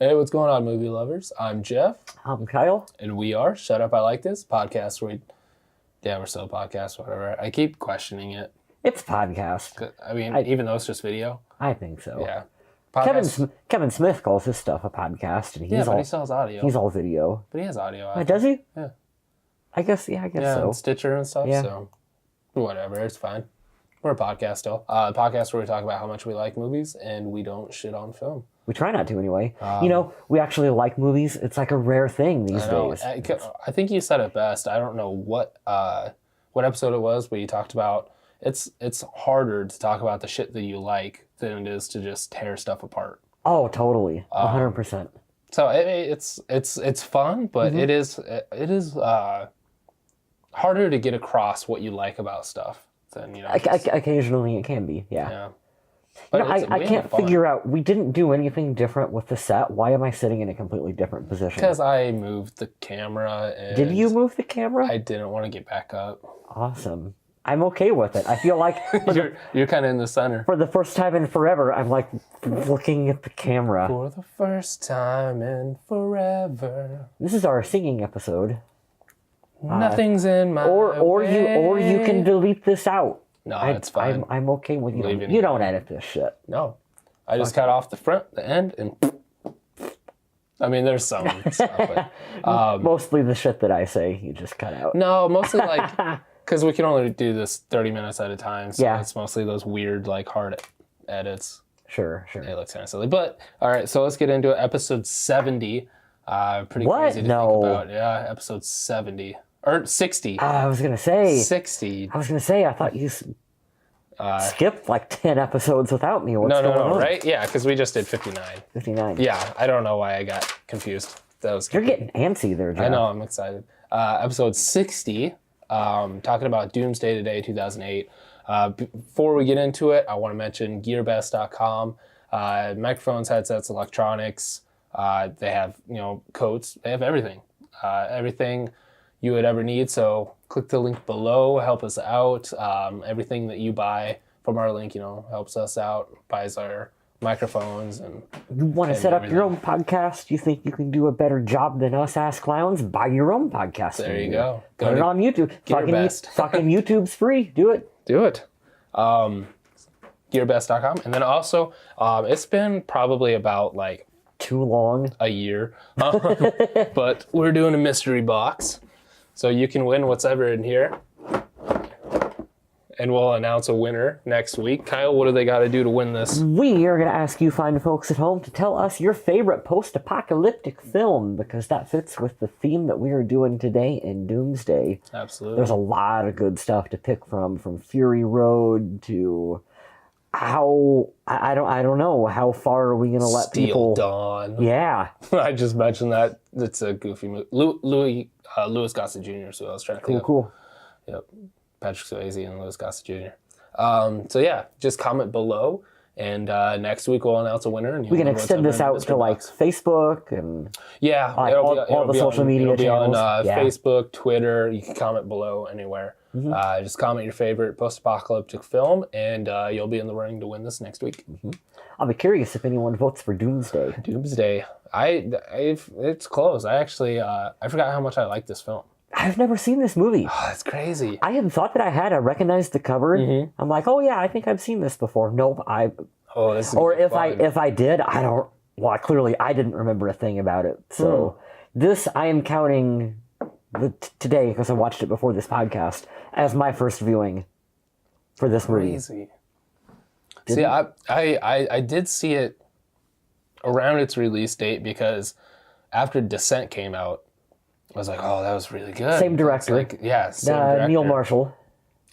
Hey, what's going on, movie lovers? I'm Jeff. I'm Kyle. And we are Shut Up, I Like This, podcast where we're still a podcast, whatever. I keep questioning it. It's a podcast. I mean, even though it's just video. I think so. Yeah. Kevin Smith calls his stuff a podcast, and but he still has audio. He's all video. But he has audio. Does he? Yeah. I guess so. And Stitcher and stuff, so whatever, it's fine. We're a podcast still. A podcast where we talk about how much we like movies, and we don't shit on film. We try not to anyway. We actually like movies. It's like a rare thing these days. I think you said it best. I don't know what episode it was, but you talked about it's harder to talk about the shit that you like than it is to just tear stuff apart. Oh, totally, 100%. So it's fun, but it is harder to get across what you like about stuff than occasionally it can be, yeah. But I can't figure out. We didn't do anything different with the set. Why am I sitting in a completely different position? Because I moved the camera. And did you move the camera? I didn't want to get back up. Awesome. I'm okay with it. I feel like you're kind of in the center. For the first time in forever, I'm like looking at the camera. For the first time in forever. This is our singing episode. Nothing's in my way. Or you can delete this out. No, it's fine. I'm okay with you. You don't edit this shit. No. I just cut off the front, the end, and... I mean, there's some stuff, but... mostly the shit that I say, you just cut out. No, mostly like... Because we can only do this 30 minutes at a time, so it's mostly those weird, like, hard edits. Sure. It looks kind of silly. But, all right, so let's get into it. Episode 70. Pretty crazy to think about. Yeah, episode 70. Or 60. I was going to say. 60. I was going to say, I thought you skipped like 10 episodes without me. What's going on? Right? Yeah, because we just did 59. 59. Yeah, I don't know why I got confused. You're getting antsy there, Jeff. I know, I'm excited. Episode 60, talking about Doomsday today, 2008. Before we get into it, I want to mention GearBest.com. Microphones, headsets, electronics. They have, coats. They have everything. Everything you would ever need. So click the link below, help us out. Everything that you buy from our link, helps us out, buys our microphones. And you want to set up your own podcast? You think you can do a better job than us ass clowns? Buy your own podcast. There you go. Put it on YouTube. Fucking YouTube's free. Do it. GearBest.com. And then also, it's been probably about like too long, a year, but we're doing a mystery box. So you can win whatever in here. And we'll announce a winner next week. Kyle, what do they got to do to win this? We are going to ask you fine folks at home to tell us your favorite post-apocalyptic film, because that fits with the theme that we are doing today in Doomsday. Absolutely. There's a lot of good stuff to pick from Fury Road to how... I don't know. How far are we going to let people... Steel Dawn. Yeah. I just mentioned that. It's a goofy movie. Louis Gossett Jr. So I was trying to think of. Cool. Yep. Patrick Swayze and Louis Gossett Jr. So yeah, just comment below, and next week we'll announce a winner. And we can extend this out to like Facebook and all the social media channels. On Facebook, Twitter. You can comment below anywhere. Just comment your favorite post-apocalyptic film, and you'll be in the running to win this next week. I'll be curious if anyone votes for Doomsday. Doomsday. It's close. I actually I forgot how much I like this film. I've never seen this movie. Oh, that's crazy. I had thought that I had. I recognized the cover. I'm like, oh yeah, I think I've seen this before. Nope. If I did, I don't. Well, clearly I didn't remember a thing about it. So this I am counting today, because I watched it before this podcast, as my first viewing for this movie. Crazy. See, I did see it around its release date, because after Descent came out, I was like, oh, that was really good. Same director. Same director. Neil Marshall.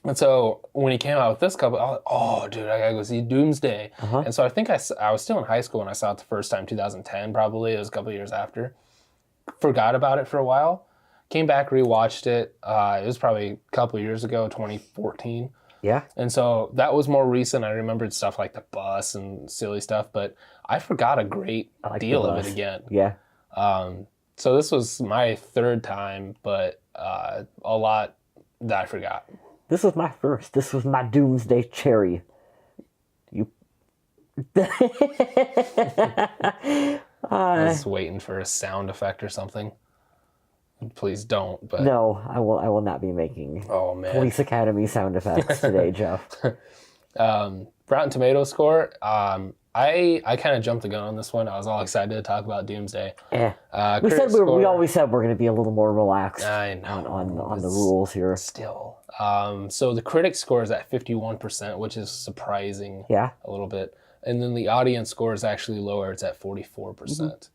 And so when he came out with this couple, I was like, oh, dude, I gotta go see Doomsday. And so I think I was still in high school when I saw it the first time, 2010 probably. It was a couple years after. Forgot about it for a while. Came back, rewatched it. It was probably a couple years ago, 2014. Yeah. And so that was more recent. I remembered stuff like the bus and silly stuff, but I forgot a great deal of it again. Yeah. So this was my third time, but a lot that I forgot. This was my first. This was my Doomsday cherry. I was waiting for a sound effect or something. Please don't. But no, I will not be making Police Academy sound effects today, Jeff. Rotten Tomatoes score. I kind of jumped the gun on this one. I was all excited to talk about Doomsday. We always said we're going to be a little more relaxed. I know. on the rules here. Still. So the critic score is at 51%, which is surprising. Yeah. A little bit. And then the audience score is actually lower. It's at 44%.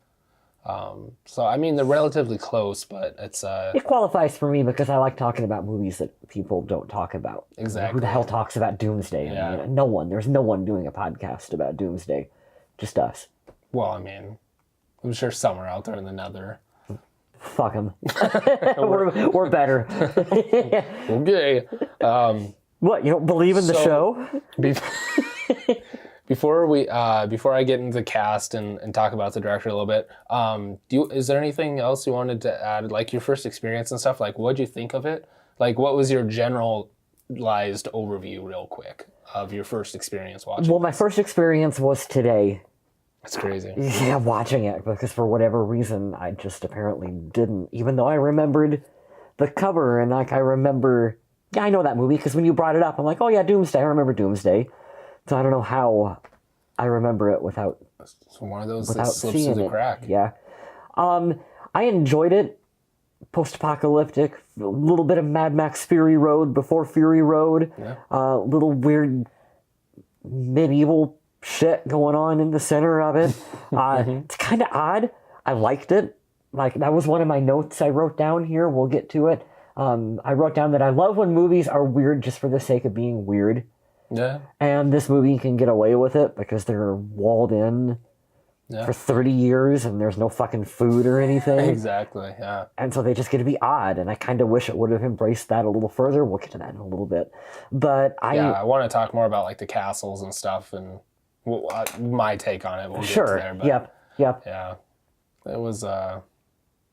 So, I mean, they're relatively close, but it's... It qualifies for me because I like talking about movies that people don't talk about. Exactly. Who the hell talks about Doomsday? Yeah. I mean, no one. There's no one doing a podcast about Doomsday. Just us. Well, I mean, I'm sure some are out there in the nether. Fuck them. we're better. Okay. What, you don't believe in the show? Before I get into the cast and talk about the director a little bit, is there anything else you wanted to add, like your first experience and stuff? Like, what'd you think of it? Like, what was your generalized overview, real quick, of your first experience watching? Well, my first experience was today. That's crazy. Yeah, watching it, because for whatever reason, I just apparently didn't, even though I remembered the cover, and like I remember, I know that movie, because when you brought it up, I'm like, oh yeah, Doomsday, I remember Doomsday. So I don't know how I remember it without It's one of those that slips through the crack. Yeah. I enjoyed it. Post-apocalyptic, a little bit of Mad Max Fury Road before Fury Road. Yeah. Little weird medieval shit going on in the center of it. It's kind of odd. I liked it. Like, that was one of my notes I wrote down here. We'll get to it. I wrote down that I love when movies are weird just for the sake of being weird. Yeah. And this movie can get away with it because they're walled in for 30 years and there's no fucking food or anything. Exactly, yeah. And so they just get to be odd, and I kind of wish it would have embraced that a little further. We'll get to that in a little bit. But I want to talk more about like the castles and stuff and my take on it. We'll get to there. But, Yep. Yeah. It was...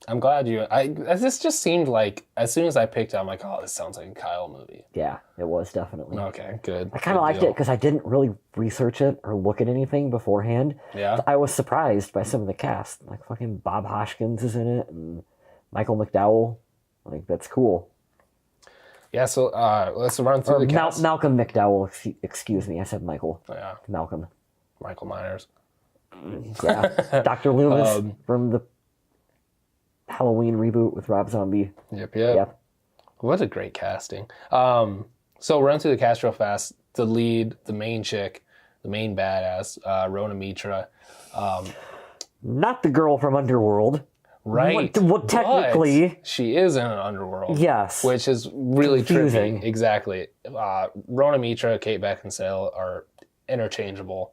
I'm glad this just seemed like, as soon as I picked it, I'm like, oh, this sounds like a Kyle movie. Yeah, it was definitely. Okay, good. I kind of liked it because I didn't really research it or look at anything beforehand. Yeah. I was surprised by some of the cast. Like fucking Bob Hoskins is in it and Michael McDowell. Like, that's cool. Yeah, so let's run through the cast. Malcolm McDowell, excuse me. I said Michael. Yeah. Malcolm. Michael Myers. Yeah. Dr. Loomis from the Halloween reboot with Rob Zombie. Yep. What a great casting. So run through the cast real fast. The lead, the main chick, the main badass, Rona Mitra. Not the girl from Underworld. Right. Well, technically. But she is in an Underworld. Yes. Which is really confusing. Trippy. Exactly. Rona Mitra, Kate Beckinsale are interchangeable.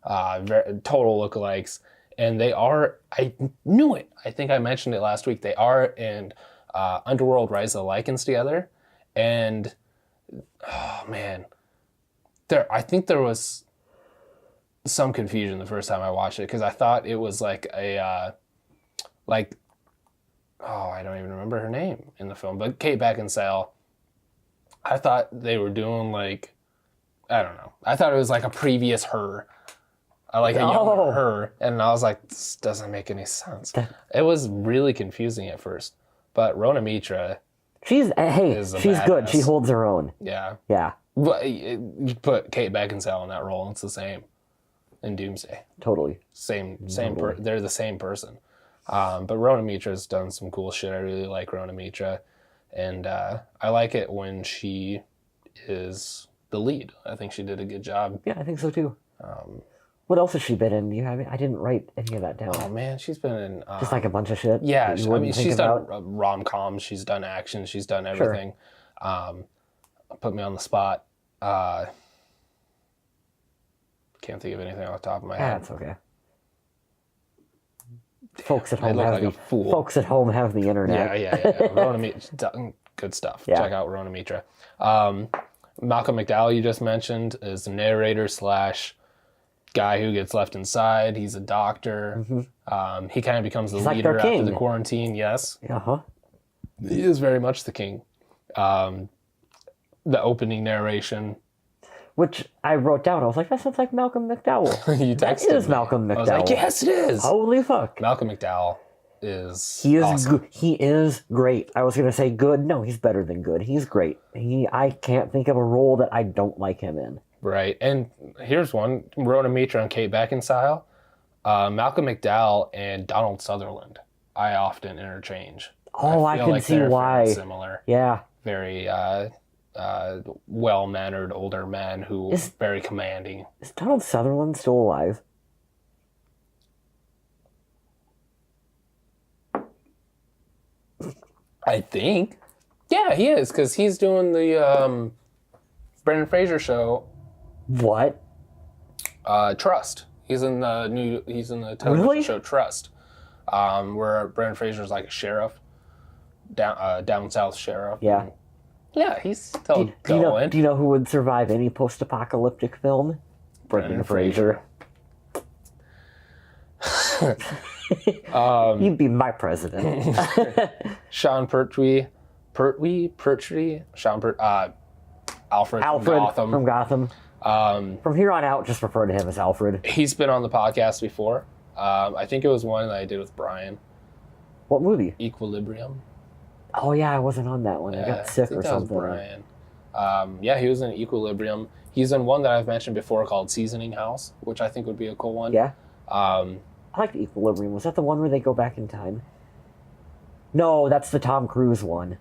Total lookalikes. And they are, I knew it. I think I mentioned it last week. They are in Underworld Rise of the Lycans together. And, oh man, I think there was some confusion the first time I watched it because I thought it was like I don't even remember her name in the film. But Kate Beckinsale, I thought they were doing like, I don't know. I thought it was like a previous her. I like a younger her, and I was like, this doesn't make any sense. It was really confusing at first, but Rona Mitra, she's good. She holds her own. Yeah. But you put Kate Beckinsale in that role, and it's the same in Doomsday. Totally. Same. They're the same person. But Rona Mitra's done some cool shit. I really like Rona Mitra, and I like it when she is the lead. I think she did a good job. Yeah, I think so too. What else has she been in? I didn't write any of that down. Oh man, she's been in just like a bunch of shit. Yeah, she's done rom-coms, she's done action, she's done everything. Sure. Put me on the spot. Can't think of anything off the top of my head. That's okay. Folks at home have the internet. Yeah. Rona Mitra, good stuff. Yeah. Check out Rona Mitra. Malcolm McDowell, you just mentioned, is the narrator / guy who gets left inside. He's a doctor. Mm-hmm. He kind of becomes the leader after the quarantine. Yes. He is very much the king. The opening narration. which I wrote down. I was like, that sounds like Malcolm McDowell. You texted That is me. Malcolm McDowell. I was like, yes, it is. Holy fuck. Malcolm McDowell is awesome. He is great. I was going to say good. No, he's better than good. He's great. I can't think of a role that I don't like him in. Right. And here's one. Rona Mitra and Kate Beckinsale. Malcolm McDowell and Donald Sutherland. I often interchange. Oh, I can see why. Very similar. Yeah. Very well-mannered older men who are very commanding. Is Donald Sutherland still alive? I think. Yeah, he is, because he's doing the Brendan Fraser show. What? Trust. He's in the television show Trust, where Brendan Fraser's like a sheriff, down south sheriff. Yeah. And, yeah, he's still going. Do you know who would survive any post-apocalyptic film? Brendan Fraser. He'd be my president. Sean Pertwee, Alfred from Gotham. From here on out, just refer to him as Alfred. He's been on the podcast before. I think it was one that I did with Brian. What movie? Equilibrium. Oh yeah, I wasn't on that one. I got sick or something. That was Brian. Yeah, he was in Equilibrium. He's in one that I've mentioned before called Seasoning House, which I think would be a cool one. Yeah. I liked Equilibrium. Was that the one where they go back in time? No, that's the Tom Cruise one.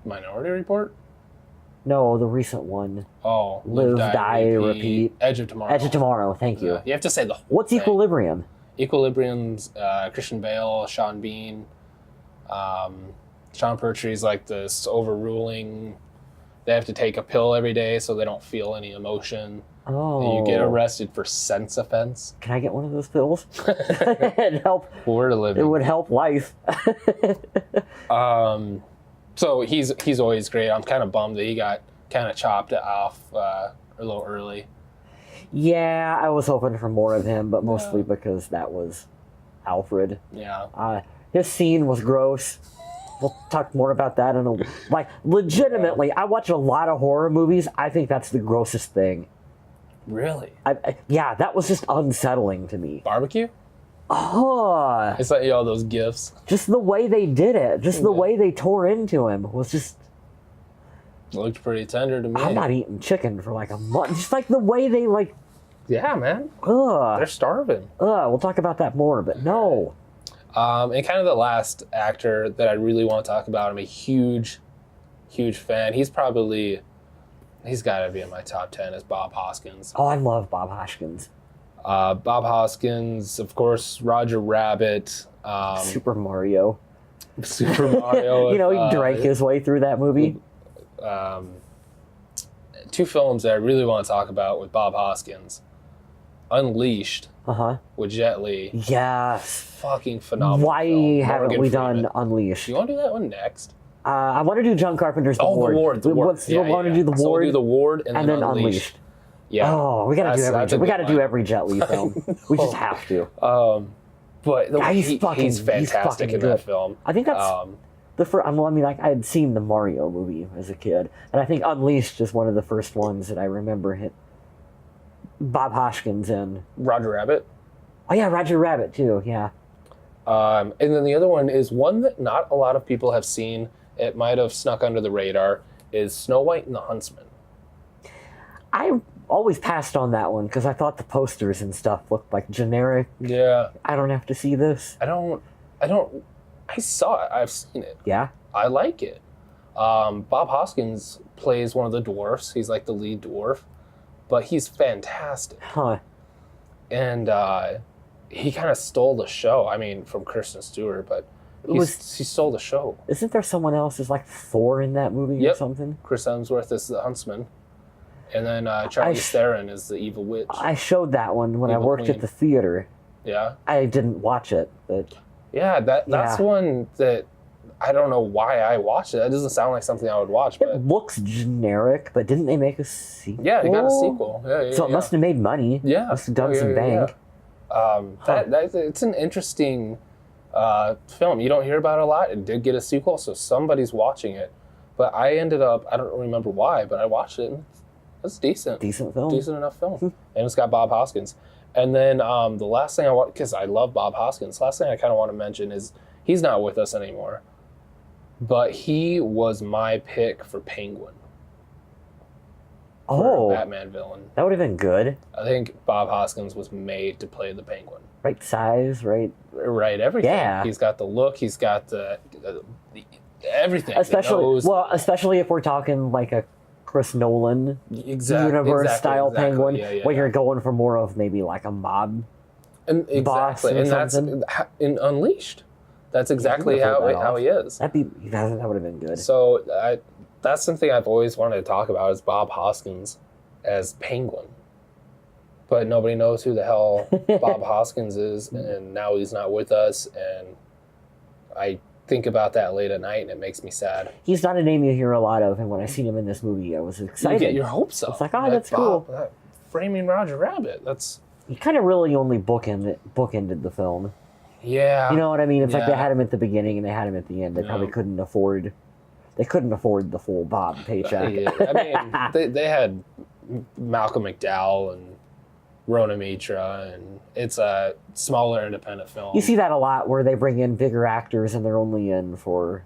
Minority Report? No, the recent one. Oh, Live, Die, Repeat. Edge of Tomorrow. Edge of Tomorrow, thank you. You have to say the whole What's thing. Equilibrium? Equilibrium's Christian Bale, Sean Bean. Sean Pertwee's like this overruling. They have to take a pill every day so they don't feel any emotion. Oh. And you get arrested for sense offense. Can I get one of those pills? It'd help. We're living. It would help life. So he's always great. I'm kind of bummed that he got kind of chopped off a little early. Yeah, I was hoping for more of him, but mostly because that was Alfred. Yeah. His scene was gross. We'll talk more about that in a... Like, legitimately, I watch a lot of horror movies. I think that's the grossest thing. Really? Yeah, that was just unsettling to me. Barbecue? Oh. It's like all those gifts. Just the way they did it. Just the way they tore into him was just... It looked pretty tender to me. I'm not eating chicken for like a month. Just like the way they like... Yeah, man. Ugh. They're starving. We'll talk about that more, but no. And kind of the last actor that I really want to talk about, I'm a huge, huge fan. He's got to be in my top 10, is Bob Hoskins. Oh, I love Bob Hoskins. Bob Hoskins, of course, Roger Rabbit. Super Mario. Super Mario. He drank his way through that movie. Two films that I really want to talk about with Bob Hoskins. Unleashed with Jet Li. Yes. Fucking phenomenal. Why film. haven't we done Unleashed? Do you want to do that one next? I want to do John Carpenter's The Ward. The Ward. We want to do The Ward. So we'll do The Ward and then Unleashed. Yeah. Oh, we got to do every Jet Li film. We just have to. But he's fantastic in that film. I think that's the first. I had seen the Mario movie as a kid, and I think Unleashed is one of the first ones that I remember hit Bob Hoskins in. Roger Rabbit. Oh yeah, Roger Rabbit too. Yeah. And then the other one is one that not a lot of people have seen. It might have snuck under the radar. Is Snow White and the Huntsman. I always passed on that one because I thought the posters and stuff looked like generic. Yeah. I don't have to see this. I saw it. I've seen it. Yeah. I like it. Bob Hoskins plays one of the dwarfs. He's like the lead dwarf, but he's fantastic. Huh. And he kind of stole the show. I mean, from Kristen Stewart, but he stole the show. Isn't there someone else who's like Thor in that movie or something? Chris Hemsworth is the huntsman. And then Charlize Theron is the evil witch. I showed that one when I worked at the theater. Yeah? I didn't watch it, but... Yeah, that's one that I don't know why I watched it. That doesn't sound like something I would watch. But it looks generic, but didn't they make a sequel? Yeah, they got a sequel. Yeah, so it must have made money. Yeah. Must have done some bank. It's an interesting film. You don't hear about it a lot. It did get a sequel, so somebody's watching it. But I ended up, I don't remember why, but I watched it. And That's decent. Decent film. Decent enough film. And it's got Bob Hoskins. And then the last thing I want, because I love Bob Hoskins, last thing I kind of want to mention is he's not with us anymore. But he was my pick for Penguin. For a Batman villain. That would have been good. I think Bob Hoskins was made to play the Penguin. Right size, right? Right, everything. Yeah. He's got the look, he's got the everything. Especially if we're talking like a Chris Nolan universe style Penguin, when you're going for more of maybe like a mob boss or something. That's in Unleashed. That's exactly how he is. That would have been good. So that's something I've always wanted to talk about is Bob Hoskins as Penguin. But nobody knows who the hell Bob Hoskins is, and now he's not with us, and I think about that late at night, and it makes me sad. He's not a name you hear a lot of, and when I seen him in this movie, I was excited. You get your hopes up. It's like, that's cool. Framing Roger Rabbit, He kind of really only bookended the film. Yeah. You know what I mean? It's like they had him at the beginning and they had him at the end. They probably couldn't afford the full Bob paycheck. I mean, they had Malcolm McDowell and Rona Mitra, and it's a smaller independent film. You see that a lot where they bring in bigger actors and they're only in for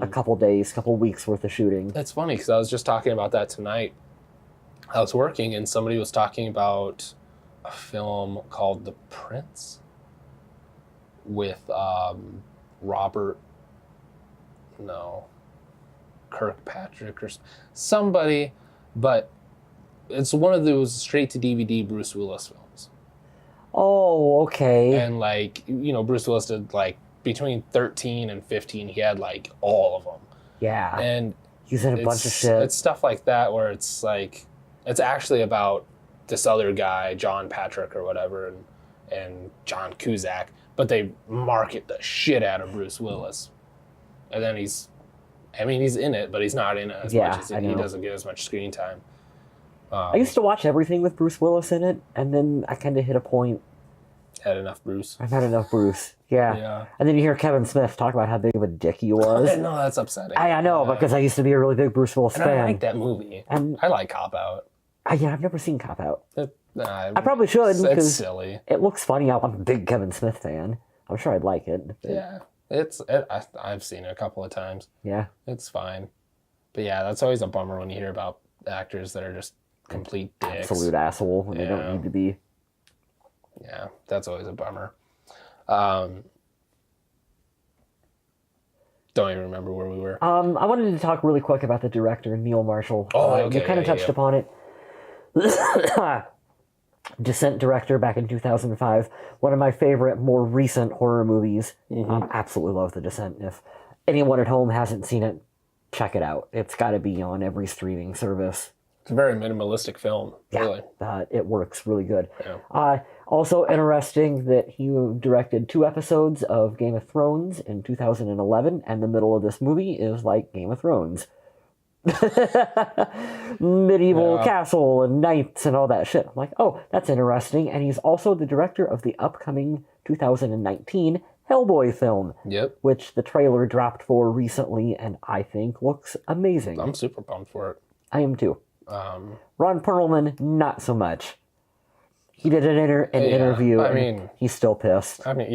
a couple days, couple weeks worth of shooting. It's funny because I was just talking about that tonight. I was working and somebody was talking about a film called The Prince with Kirkpatrick or somebody, but it's one of those straight to DVD Bruce Willis films. Oh, okay. And Bruce Willis did between 13 and 15, he had all of them. Yeah. And he's in a bunch of shit. It's stuff like that where it's it's actually about this other guy, John Patrick or whatever, and John Cusack, but they market the shit out of Bruce Willis. And then he's in it, but he's not in it as much as he doesn't get as much screen time. I used to watch everything with Bruce Willis in it, and then I kind of hit a point. Had enough Bruce. I've had enough Bruce. Yeah. And then you hear Kevin Smith talk about how big of a dick he was. No, that's upsetting. I know, because I used to be a really big Bruce Willis fan. I like that movie. And I like Cop Out. I've never seen Cop Out. I probably should. It's silly. It looks funny. I'm a big Kevin Smith fan. I'm sure I'd like it. Yeah. I've seen it a couple of times. Yeah. It's fine. But yeah, that's always a bummer when you hear about actors that are just complete dicks. Absolute asshole when they don't need to be. Yeah, that's always a bummer. Don't even remember where we were. I wanted to talk really quick about the director, Neil Marshall. Okay. You kind of touched upon it. Descent director back in 2005. One of my favorite, more recent horror movies. Absolutely love The Descent. If anyone at home hasn't seen it, check it out. It's got to be on every streaming service. It's a very minimalistic film, really. It works really good. Yeah. Also interesting that he directed 2 episodes of Game of Thrones in 2011, and the middle of this movie is like Game of Thrones. Medieval castle and knights and all that shit. I'm like, oh, that's interesting. And he's also the director of the upcoming 2019 Hellboy film. Yep. Which the trailer dropped for recently, and I think looks amazing. I'm super pumped for it. I am too. Ron Perlman, not so much. He did an interview, and he's still pissed. But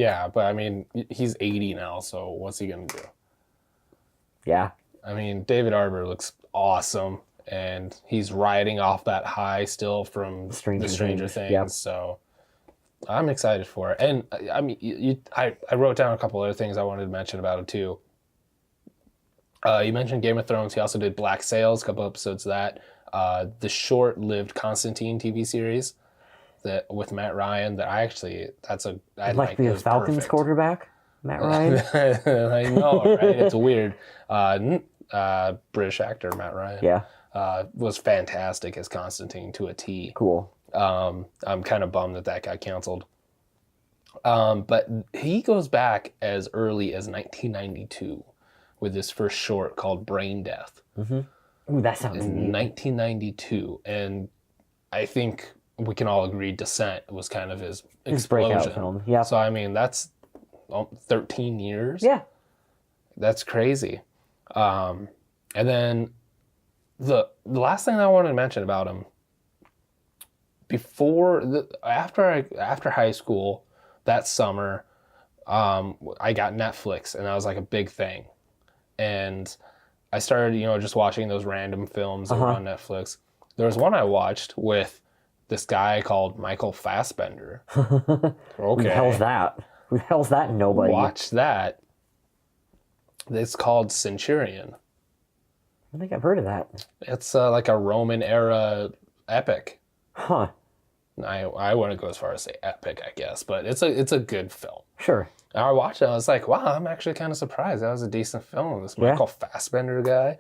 he's 80 now, so what's he gonna do? Yeah. David Arbor looks awesome, and he's riding off that high still from the Stranger Things. Yep. So I'm excited for it. And I wrote down a couple other things I wanted to mention about it too. You mentioned Game of Thrones. He also did Black Sails, a couple episodes of that. The short-lived Constantine TV series with Matt Ryan. I like the Falcons perfect. Quarterback, Matt Ryan. I know, right? It's weird. British actor Matt Ryan. Yeah. Was fantastic as Constantine to a T. Cool. I'm kind of bummed that got canceled. But he goes back as early as 1992 with his first short called Brain Death. Mm-hmm. Ooh, that sounds in 1992, and I think we can all agree Descent was kind of his explosion. Breakout film. Yeah. So that's 13 years. Yeah. That's crazy. And then the last thing I wanted to mention about him, after high school, that summer, I got Netflix, and that was like a big thing. And I started, just watching those random films that were on Netflix. There was one I watched with this guy called Michael Fassbender. Okay. Who the hell's that? Who the hell's that? Nobody. Watch that. It's called Centurion. I think I've heard of that. It's like a Roman era epic. Huh. I wouldn't go as far as say epic, I guess, but it's a good film. Sure. And I watched it, I was like, wow, I'm actually kind of surprised. That was a decent film. This Michael Fassbender guy.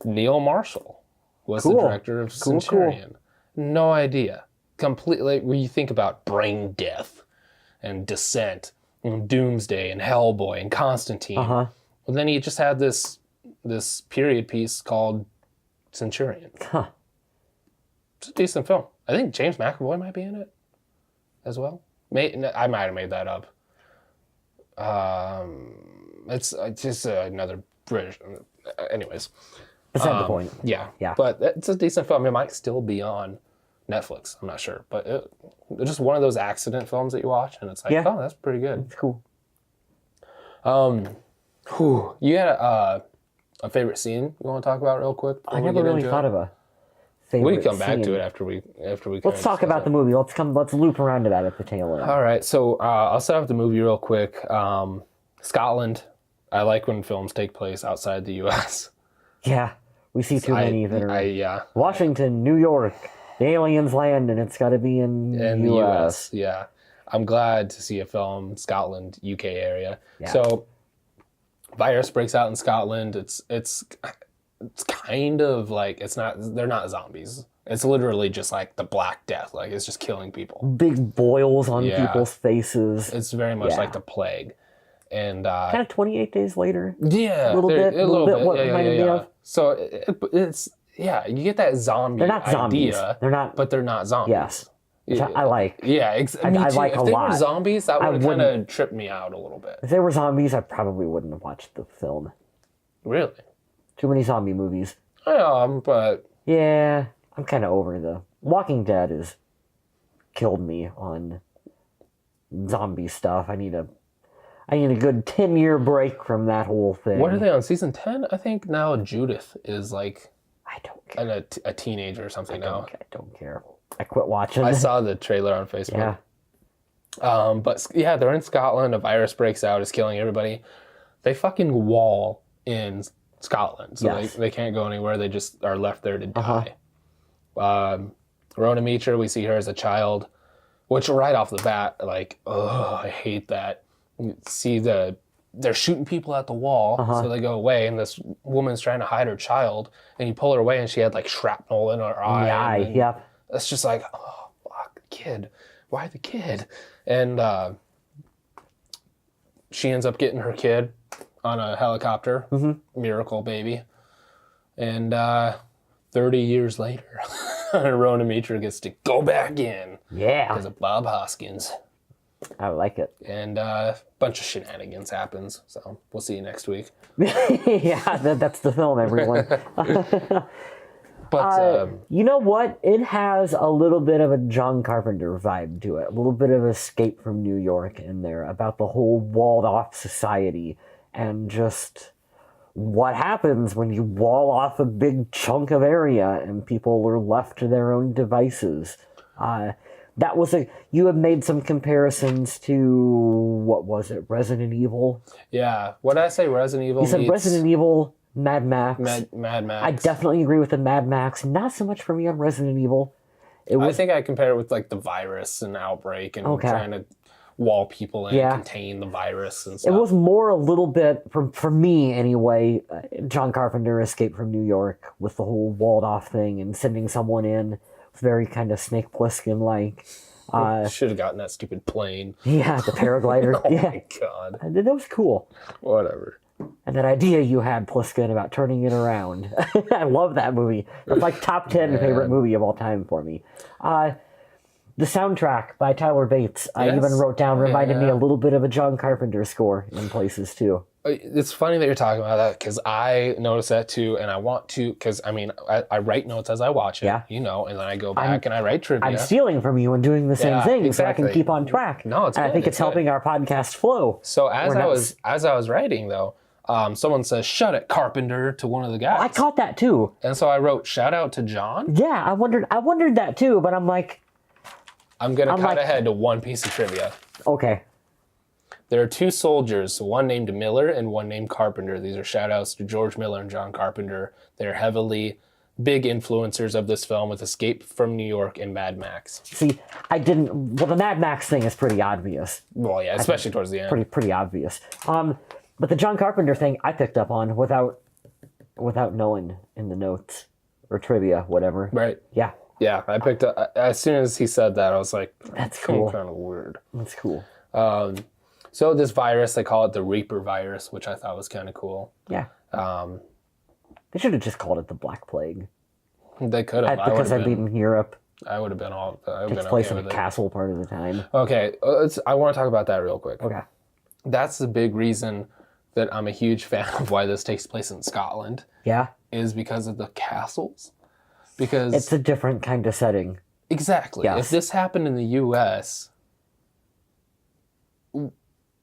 Neil Marshall was the director of Centurion. Cool. No idea. Completely, when you think about Brain Death and Descent and Doomsday and Hellboy and Constantine, well, then he just had this period piece called Centurion. Huh. It's a decent film. I think James McAvoy might be in it as well. I might have made that up. It's just another British. Anyways. Beside the point. Yeah. But it's a decent film. It might still be on Netflix. I'm not sure. But it's just one of those accident films that you watch, and it's like, oh, that's pretty good. It's cool. You had a favorite scene you want to talk about real quick? I never really thought of a favorite We can come back scene. to it after we. Let's talk about the movie. Let's loop around to that at the tail end. All right, so I'll start with the movie real quick. Scotland. I like when films take place outside the U.S. Yeah, we see too many that are. Yeah. Washington, New York, the aliens land, and it's got to be in the U.S. Yeah, I'm glad to see a film Scotland, UK area. Yeah. So, virus breaks out in Scotland. It's kind of like they're not zombies. It's literally just like the Black Death. Like it's just killing people. Big boils on people's faces. It's very much like the plague. And kind of 28 days later. Yeah. A little bit. What might it be of? So it's you get that zombie They're not zombies. idea. They're not. But they're not zombies. Yes. Which I like. Yeah, I like if a they lot. were zombies, that would have kind of tripped me out a little bit. If they were zombies, I probably wouldn't have watched the film. Really? Too many zombie movies. But... Yeah, I'm kind of over the... Walking Dead has killed me on zombie stuff. I need a good 10-year break from that whole thing. What are they on, season 10? I think now Judith is like... I don't care. A teenager or something now. I don't care. I quit watching. I saw the trailer on Facebook. Yeah. But yeah, they're in Scotland. A virus breaks out. It's killing everybody. They fucking wall in Scotland. So they can't go anywhere. They just are left there to die. Rona Mitra, we see her as a child. Which right off the bat, like, I hate that. You see they're shooting people at the wall, so they go away, and this woman's trying to hide her child, and you pull her away, and she had like shrapnel in her eye. In the eye, yep. It's just like, oh, fuck, kid. Why the kid? And she ends up getting her kid on a helicopter. Miracle baby. And 30 years later, Rona Mitra gets to go back in. Yeah. Because of Bob Hoskins. I like it. And a bunch of shenanigans happens. So we'll see you next week. Yeah, that's the film, everyone. But you know what? It has a little bit of a John Carpenter vibe to it. A little bit of Escape from New York in there about the whole walled-off society and just what happens when you wall off a big chunk of area and people are left to their own devices. You have made some comparisons to, what was it, Resident Evil? Yeah. What did I say? Resident Evil? You said Resident Evil, Mad Max. Mad Max. I definitely agree with the Mad Max. Not so much for me on Resident Evil. I think I compare it with like the virus and Outbreak and trying to wall people in and contain the virus and stuff. It was more a little bit, for me anyway, John Carpenter Escape from New York with the whole walled off thing and sending someone in. Very kind of Snake Plissken-like. Should have gotten that stupid plane. Yeah, the paraglider. Oh my god. That was cool. Whatever. And that idea you had, Pliskin, about turning it around. I love that movie. It's like top 10 favorite movie of all time for me. The soundtrack by Tyler Bates, I Yes. even wrote down, reminded me Yeah. a little bit of a John Carpenter score in places too. It's funny that you're talking about that because I noticed that too, and I want to, because I mean, I write notes as I watch it, Yeah. and then I go back and I write trivia. I'm stealing from you and doing the same Yeah, thing exactly. so I can keep on track. No, it's and I good, think it's it's helping our podcast flow. So as I was writing though, someone says "Shut it, Carpenter" to one of the guys. I caught that too. And so I wrote "Shout out to John." Yeah, I wondered that too, but I'm like, I'm gonna cut ahead to one piece of trivia. okay. There are two soldiers, one named Miller and one named Carpenter. These are shout outs to George Miller and John Carpenter. They're heavily big influencers of this film with Escape from New York and Mad Max. See, well, the Mad Max thing is pretty obvious. Well, yeah, especially towards the end. Pretty obvious. But the John Carpenter thing I picked up on without knowing in the notes or trivia, whatever. Right. Yeah. Yeah, I picked up, as soon as he said that, I was like, that's cool. Kind of weird. That's cool. So this virus, they call it the Reaper virus, which I thought was kind of cool. Yeah. They should have just called it the Black Plague. They could have. Because I've been in Europe. I would have been all. I would have Takes been place okay in a with it. castle part of the time. Okay, I want to talk about that real quick. Okay. That's the big reason that I'm a huge fan of why this takes place in Scotland. Yeah. Is because of the castles. Because it's a different kind of setting. Exactly. Yes. If this happened in the U.S.,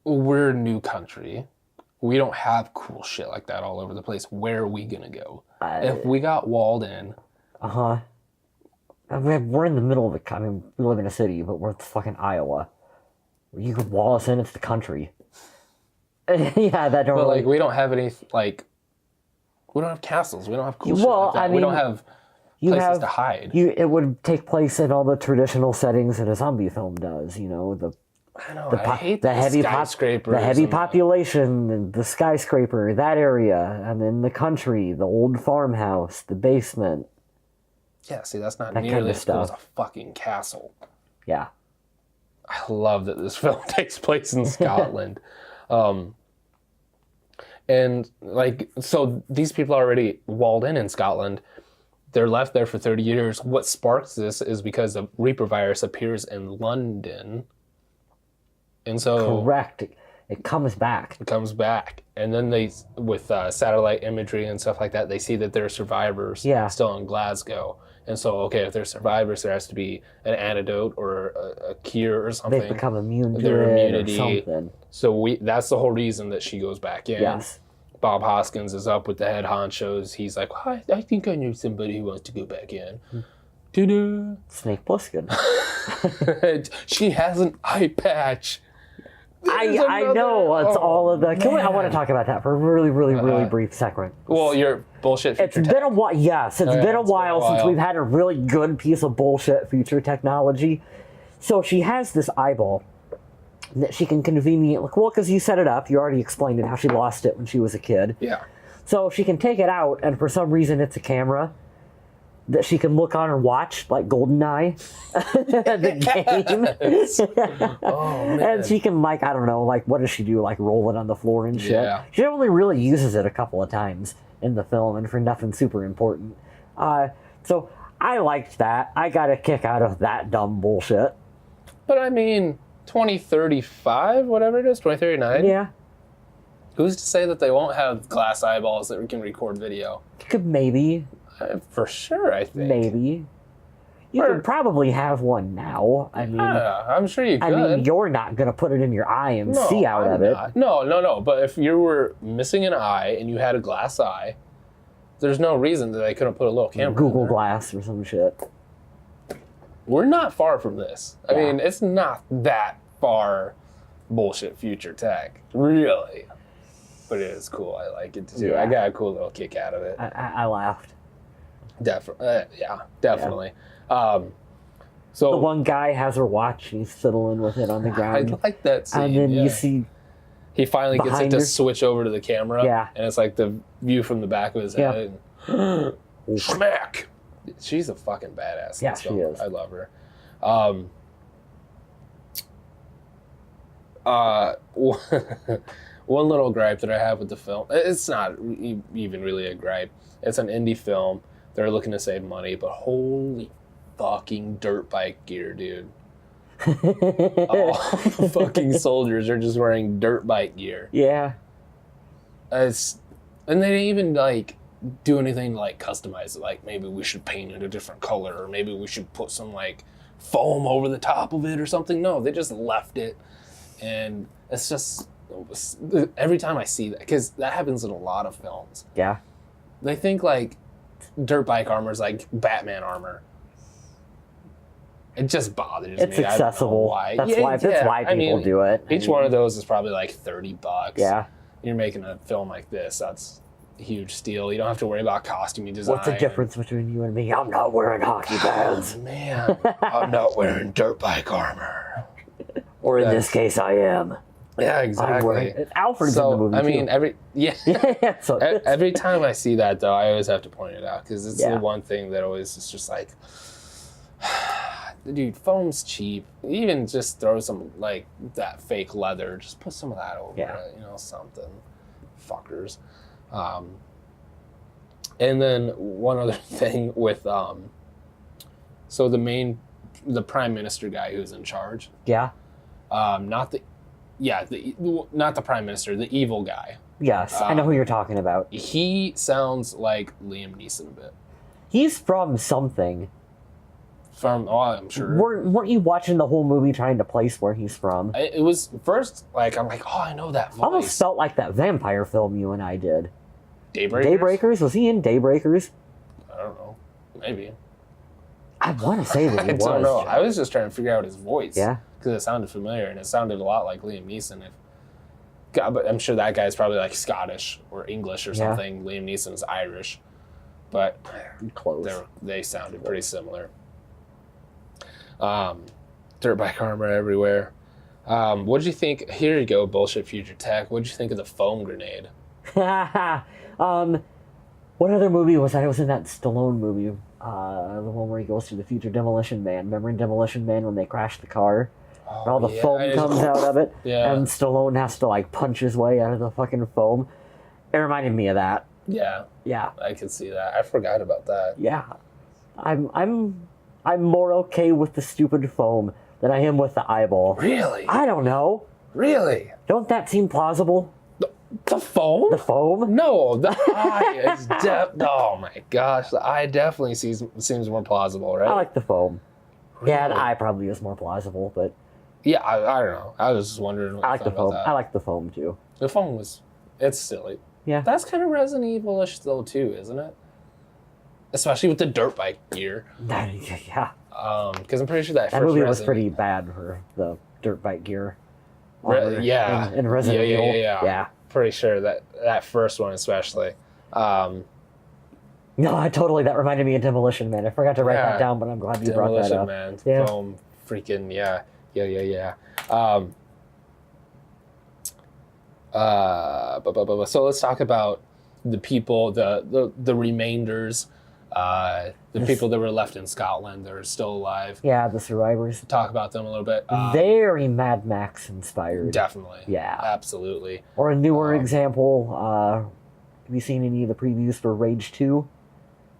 we're a new country. We don't have cool shit like that all over the place. Where are we gonna go? If we got walled in. I mean, we're in the middle of the. I mean, we live in a city, but we're fucking Iowa. You could wall us in. It's the country. Yeah, that don't. But really... we don't have any we don't have castles. We don't have cool shit like that. I mean, we don't have places to hide. It would take place in all the traditional settings that a zombie film does. I hate the heavy skyscrapers. The heavy population, and the skyscraper, that area, and then the country, the old farmhouse, the basement. Yeah, see, that's not that nearly kind of as cool as stuff. a fucking castle. Yeah. I love that this film takes place in Scotland. And so these people are already walled in Scotland. They're left there for 30 years. What sparks this is because the Reaper virus appears in London. And so... Correct. It comes back. It comes back. And then they, with satellite imagery and stuff like that, they see that there are survivors still in Glasgow. And so, okay, if there's survivors, there has to be an antidote or a cure or something. They've become immune to their it immunity. or something. So that's the whole reason that she goes back in. Yes. Bob Hoskins is up with the head honchos. He's like, I think I know somebody who wants to go back in. Ta-da. Snake Plissken. She has an eye patch. I know. It's all of the... I want to talk about that for a really, really, really brief second. Well, your bullshit feature It's been a while. Yes, it's been a while since we've had a really good piece of bullshit feature technology. So she has this eyeball that she can conveniently... Well, because you set it up. You already explained it, how she lost it when she was a kid. Yeah. So she can take it out, and for some reason it's a camera that she can look on and watch, like GoldenEye, the game. Oh, man. And she can, I don't know, what does she do? Roll it on the floor and shit. Yeah. She only really uses it a couple of times in the film and for nothing super important. So I liked that. I got a kick out of that dumb bullshit. But I mean, 2035, whatever it is, 2039? Yeah. Who's to say that they won't have glass eyeballs that can record video? Could maybe. For sure, I think. Maybe. You could probably have one now. I mean, yeah, I'm sure you could. I mean, you're not going to put it in your eye and see out of it. No. But if you were missing an eye and you had a glass eye, there's no reason that they couldn't put a little camera Google in there. Glass or some shit. We're not far from this. I mean, it's not that far bullshit future tech, really. But it is cool. I like it too. Yeah. I got a cool little kick out of it. I laughed. Definitely. So The one guy has her watch and he's fiddling with it on the ground. I like that scene. And then you see he finally gets it behind to her. switch over to the camera. Yeah. And it's like the view from the back of his head. And smack! She's a fucking badass. Yeah, she is. I love her. One little gripe that I have with the film, it's not even really a gripe. It's an indie film. They're looking to save money, but holy fucking dirt bike gear, dude. All the fucking soldiers are just wearing dirt bike gear. Yeah. And they didn't even like do anything to like customize it. Like maybe we should paint it a different color, or maybe we should put some like foam over the top of it or something. No, they just left it, and it's just every time I see that, because that happens in a lot of films. Yeah. They think like dirt bike armor is like Batman armor. It just bothers me. It's accessible. Why. That's why people do it. Each one of those is probably like $30. Yeah. You're making a film like this. That's a huge steal. You don't have to worry about costuming design. What's the difference between you and me? I'm not wearing hockey pads. Oh, man, I'm not wearing dirt bike armor. Or in this case, I am. Yeah, exactly. Alfred's in the movie too. Every time I see that though, I always have to point it out because it's the one thing that always is just like, dude, foam's cheap. Even just throw some like that fake leather. Just put some of that over it. You know, something. Fuckers. And then one other thing with so the prime minister guy who's in charge. Yeah. Not the prime minister, the evil guy. Yes, I know who you're talking about. He sounds like Liam Neeson a bit. He's from something. I'm sure. Weren't you watching the whole movie trying to place where he's from? It was first, like, I'm like, oh, I know that voice. Almost felt like that vampire film you and I did. Daybreakers? Daybreakers? Was he in Daybreakers? I don't know. Maybe. I want to say that he was. I don't know. I was just trying to figure out his voice. Yeah. Because it sounded familiar, and it sounded a lot like Liam Neeson. But I'm sure that guy's probably like Scottish or English or something. Liam Neeson's Irish. But close. They sounded pretty similar. Dirt bike armor everywhere. What did you think? Here you go, bullshit future tech. What did you think of the foam grenade? What other movie was that? It was in that Stallone movie. The one where he goes to the future Demolition Man. Remember in Demolition Man when they crash the car? And all the foam comes out of it. Yeah. And Stallone has to like punch his way out of the fucking foam. It reminded me of that. Yeah. Yeah. I could see that. I forgot about that. Yeah. I'm more okay with the stupid foam than I am with the eyeball. Really? I don't know. Really? Don't that seem plausible? The foam? The foam? No, the eye is oh my gosh, the eye definitely seems more plausible, right? I like the foam. Really? Yeah, the eye probably is more plausible, but yeah, I don't know. I was just wondering what I like the foam. that. I like the foam too. The foam it's silly. Yeah. That's kind of Resident Evil-ish though too, isn't it? Especially with the dirt bike gear. Yeah. Because I'm pretty sure that first movie was pretty bad for the dirt bike gear. Yeah. In Resident Evil. Yeah. Pretty sure that first one especially. No, that reminded me of Demolition Man. I forgot to write that down, but I'm glad you brought that up. Demolition Man, foam, freaking, yeah. So let's talk about the people, the remainders, the people that were left in Scotland that are still alive. Yeah, the survivors. Talk about them a little bit. Very Mad Max inspired. Definitely. Yeah. Absolutely. Or a newer example, have you seen any of the previews for Rage 2?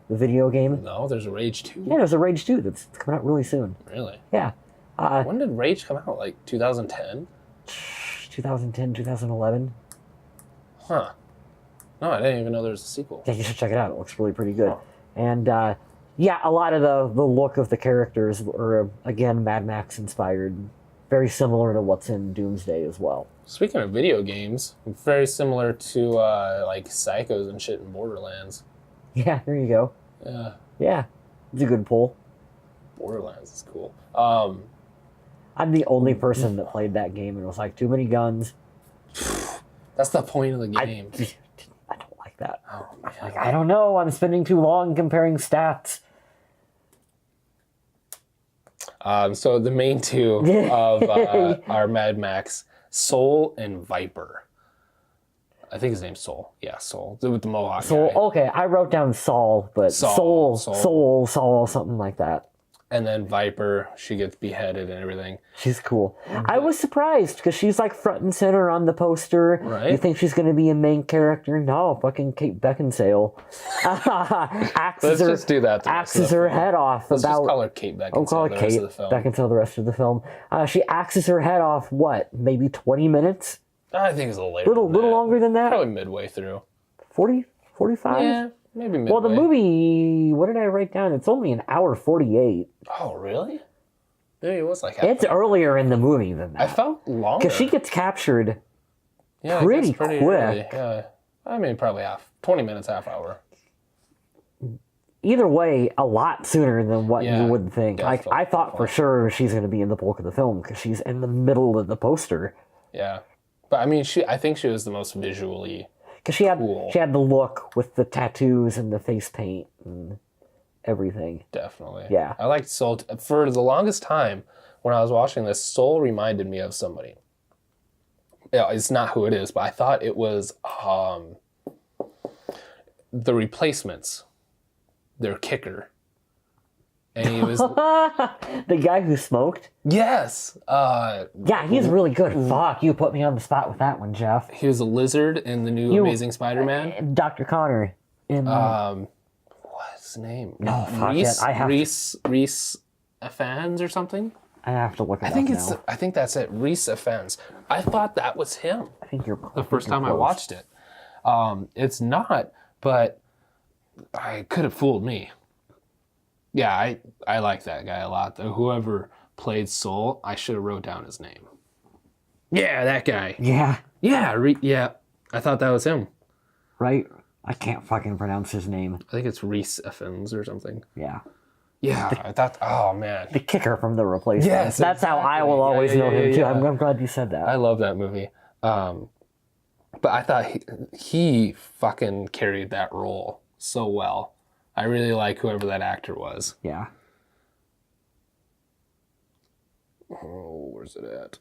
The video game? No, there's a Rage 2? Yeah, there's a Rage 2 that's coming out really soon. Really? Yeah. When did Rage come out? Like 2010? 2010, 2011. Huh. No, I didn't even know there was a sequel. Yeah, you should check it out. It looks really pretty good. And yeah, a lot of the look of the characters were, again, Mad Max inspired. Very similar to what's in Doomsday as well. Speaking of video games, very similar to like Psychos and shit in Borderlands. Yeah, there you go. Yeah. Yeah, it's a good pull. Borderlands is cool. I'm the only person that played that game and was like, too many guns. That's the point of the game. I don't like that. Oh, man. Like, I don't know. I'm spending too long comparing stats. So the main two of are Mad Max, Soul and Viper. I think his name's Soul. Yeah, Soul. With the Mohawk Soul. guy. Okay, I wrote down Saul, but Soul, something like that. And then Viper, she gets beheaded and everything. She's cool. I was surprised because she's like front and center on the poster. Right. You think she's going to be a main character? No, fucking Kate Beckinsale Let's just do that. Axes her head off. Let's just call her Kate Beckinsale. Call her Kate Beckinsale the rest of the film. She axes her head off. What? Maybe 20 minutes? I think it's a little later. Little longer than that. Probably midway through. 40, 45. Yeah. Maybe midway. Well, the movie, what did I write down? It's only an hour 48. Oh, really? Maybe it was like It's earlier in the movie than that. I felt longer. Because she gets captured pretty quick. Early. Yeah. I mean, probably 20 minutes, half hour. Either way, a lot sooner than what you would think. Like, I thought for sure she's going to be in the bulk of the film because she's in the middle of the poster. Yeah. But I mean, I think she was the most visually because she had the look with the tattoos and the face paint and everything. Definitely. Yeah. I liked Soul. For the longest time, when I was watching this, Soul reminded me of somebody. Yeah, it's not who it is, but I thought it was The Replacements, their kicker. And he was the guy who smoked? Yes. Yeah, he's really good. Fuck, you put me on the spot with that one, Jeff. He was a lizard in the new Amazing Spider-Man. Dr. Connor. What's his name? No, fuck it. Reese Ifans or something? I have to look it up I think that's it. Reese Ifans. I thought that was him. I think you're the first time I watched it. It's not, but I could have fooled me. Yeah, I like that guy a lot. Though whoever played Soul, I should have wrote down his name. Yeah, that guy. Yeah. Yeah. I thought that was him. Right? I can't fucking pronounce his name. I think it's Reese Effens or something. Yeah. Yeah, I thought. Oh man, the kicker from The Replacements. Yes, that's how I will always know him too. I'm glad you said that. I love that movie. But I thought he fucking carried that role so well. I really like whoever that actor was. Yeah. Oh, where's it at?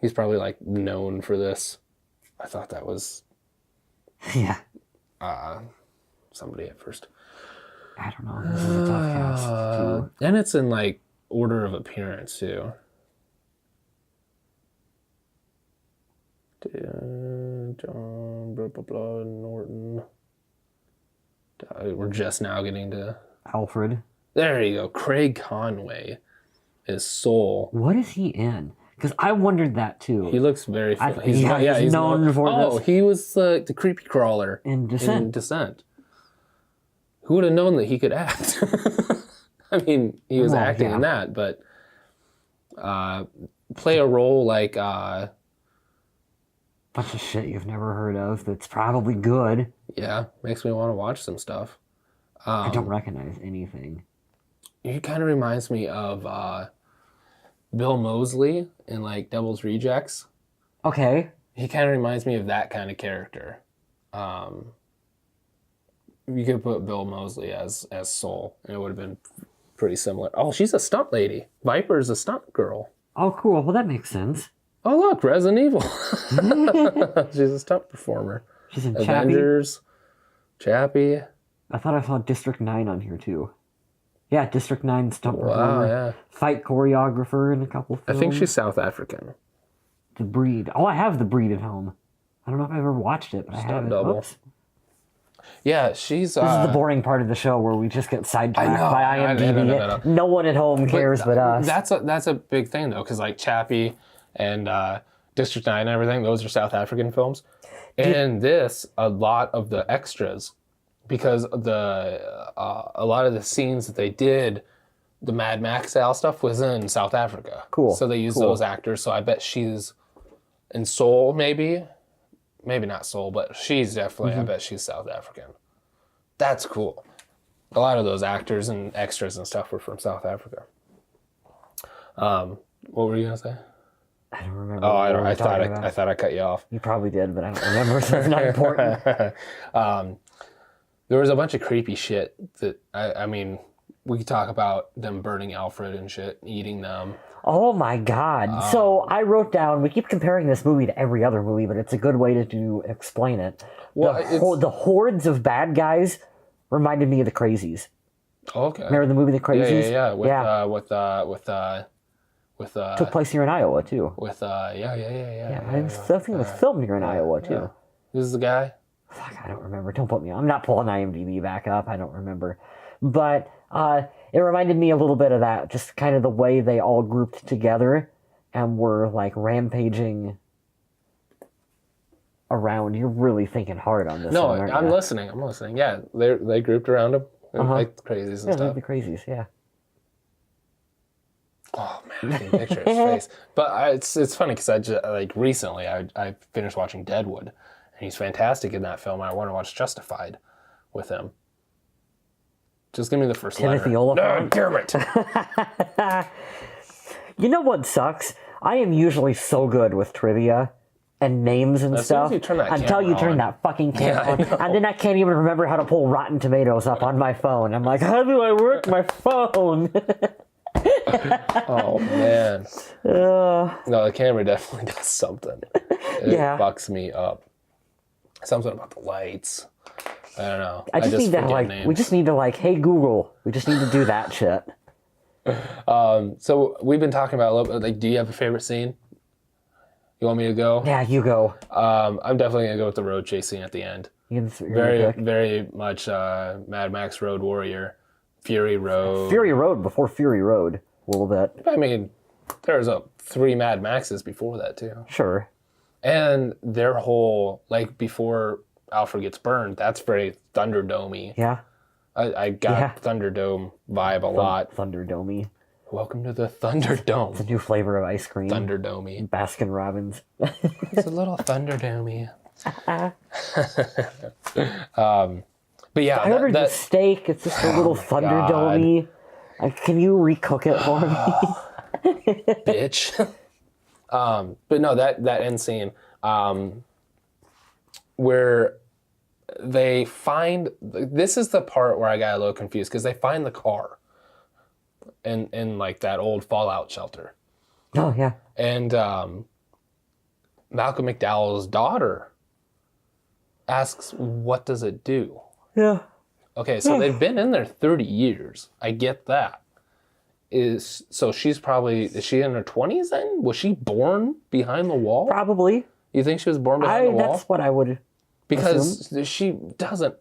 He's probably like known for this. I thought that was. Yeah. Somebody at first. I don't know. This is a tough cast too. And it's in like order of appearance too. John, blah blah blah, Norton. We're just now getting to Alfred. There you go. Craig Conway is Soul. What is he in? Because I wondered that too. He looks very. He's known for this. Oh, he was the creepy crawler in Descent. Who would have known that he could act? I mean, he was acting in that, but play a role like bunch of shit you've never heard of that's probably good. Yeah, makes me want to watch some stuff. I don't recognize anything. He kind of reminds me of Bill Moseley in like Devil's Rejects. Okay. He kind of reminds me of that kind of character. You could put Bill Moseley as Soul, and it would have been pretty similar. Oh, she's a stunt lady. Viper's a stunt girl. Oh, cool. Well, that makes sense. Oh, look, Resident Evil. She's a stunt performer. She's in Avengers, Chappie. I thought I saw District 9 on here, too. Yeah, District 9 stunt performer. Yeah. Fight choreographer in a couple films. I think she's South African. The Breed. Oh, I have The Breed at home. I don't know if I've ever watched it, but I have it. Double. Oops. Yeah, she's... This is the boring part of the show where we just get sidetracked by IMDb. No one at home cares but us. That's a big thing, though, because like Chappie and District 9 and everything, those are South African films. And this, a lot of the extras, because a lot of the scenes that they did, the Mad Max style stuff, was in South Africa. Cool. So they used those actors, so I bet she's in Seoul, maybe not Seoul, but she's definitely, I bet she's South African. That's cool. A lot of those actors and extras and stuff were from South Africa. What were you going to say? I don't remember. Oh, I thought I cut you off. You probably did, but I don't remember, so it's not important. There was a bunch of creepy shit that, I mean, we could talk about them burning Alfred and shit, eating them. Oh my God. So I wrote down, we keep comparing this movie to every other movie, but it's a good way to explain it. Well, the hordes of bad guys reminded me of the Crazies. Oh, okay. Remember the movie The Crazies? Yeah. With took place here in Iowa too. With yeah. I think it was filmed here in Iowa too. Yeah. Who's the guy? Fuck, I don't remember. Don't put me on. I'm not pulling IMDb back up. I don't remember. But it reminded me a little bit of that. Just kind of the way they all grouped together and were like rampaging around. You're really thinking hard on this. No, one, I'm listening. Yeah, they grouped around him. Like the Crazies and stuff. The Crazies, yeah. Oh man, I can picture his face. But it's funny because I just recently I finished watching Deadwood, and he's fantastic in that film. I want to watch Justified with him. Just give me the first Timothy letter. Oliphant. No, damn it. You know what sucks? I am usually so good with trivia and names and stuff until you turn that fucking camera on. And then I can't even remember how to pull Rotten Tomatoes up on my phone. I'm like, how do I work my phone? Oh man. No, the camera definitely does something. It fucks me up. Something about the lights. I don't know. I just need to names. We just need to hey Google. We just need to do that shit. So we've been talking about a little bit, do you have a favorite scene? You want me to go? Yeah, you go. I'm definitely gonna go with the road chase scene at the end. Very much Mad Max Road Warrior, Fury Road. Fury Road before Fury Road, a little bit. I mean, there's 3 Mad Maxes before that too. Sure. And their whole before Alfred gets burned, that's very Thunderdome-y. Yeah. I got Thunderdome vibe a lot. Thunderdome-y. Welcome to the Thunderdome. It's a new flavor of ice cream. Thunderdome-y. Baskin Robbins. It's a little Thunderdome-y. But yeah, I ordered the steak. It's just a little Thunderdome-y. Can you recook it for me? Bitch. But no, that end scene where they find, this is the part where I got a little confused because they find the car in that old Fallout shelter. Oh yeah. And Malcolm McDowell's daughter asks, "What does it do?" Yeah. Okay, so they've been in there 30 years. I get that. So she's is she in her 20s then? Was she born behind the wall? Probably. You think she was born behind the wall? That's what I would Because she doesn't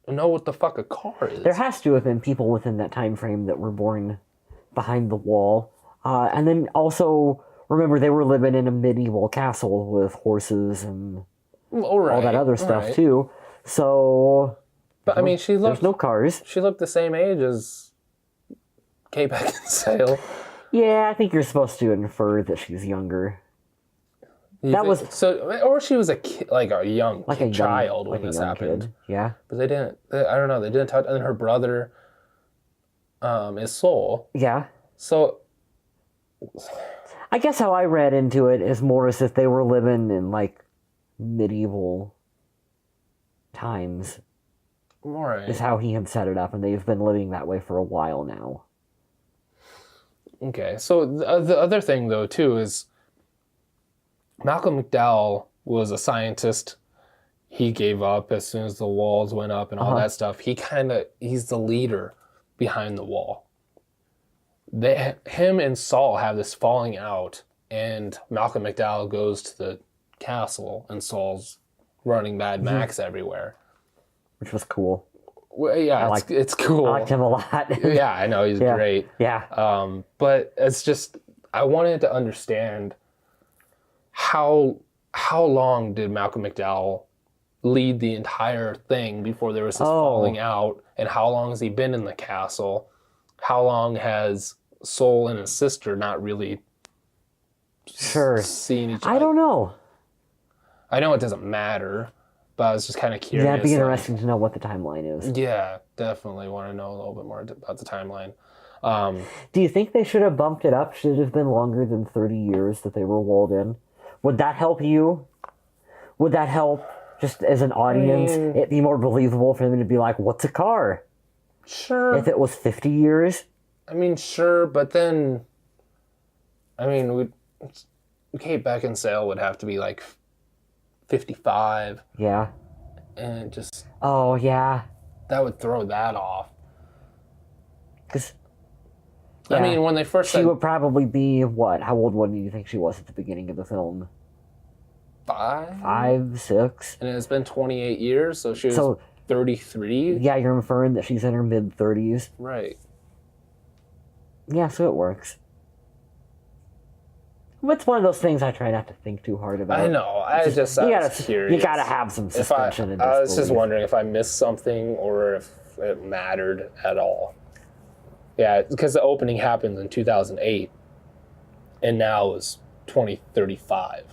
know what the fuck a car is. There has to have been people within that time frame that were born behind the wall. And then also, remember, they were living in a medieval castle with horses and all that other stuff too. So... But I mean, there's no cars. She looked the same age as Kate Beckinsale. Yeah, I think you're supposed to infer that she's younger. Or she was a kid, a young child when this happened. Kid. Yeah, but they didn't. I don't know. They didn't touch. And her brother, is Soul. Yeah. So, I guess how I read into it is more as if they were living in medieval times. Right. Is how he had set it up, and they've been living that way for a while now. Okay, so the other thing, though, too, is Malcolm McDowell was a scientist. He gave up as soon as the walls went up and all that stuff. He's the leader behind the wall. Him and Saul have this falling out, and Malcolm McDowell goes to the castle, and Saul's running Mad Max everywhere. Which was cool. Well, yeah, it's cool. I liked him a lot. Yeah, I know, he's great. Yeah. But it's just, I wanted to understand how long did Malcolm McDowell lead the entire thing before there was this falling out, and how long has he been in the castle? How long has Soul and his sister not really seen each other? I don't know. I know it doesn't matter. But I was just kind of curious. Yeah, it'd be interesting to know what the timeline is. Yeah, definitely want to know a little bit more about the timeline. Do you think they should have bumped it up? Should it have been longer than 30 years that they were walled in? Would that help you? Would that help, just as an audience, it be more believable for them to be like, what's a car? Sure. If it was 50 years? I mean, sure, but then... Kate Beckinsale would have to be 55. Yeah. And just... Oh, yeah. That would throw that off. Because I mean, when they first she would probably be what? How old do you think she was at the beginning of the film? 5, 6. And it's been 28 years, so she was 33. Yeah, you're inferring that she's in her mid-30s. Right. Yeah, so it works. It's one of those things I try not to think too hard about. I know. I was curious. You gotta have some suspension in disbelief. I was just wondering if I missed something or if it mattered at all. Yeah, because the opening happened in 2008, and now is 2035.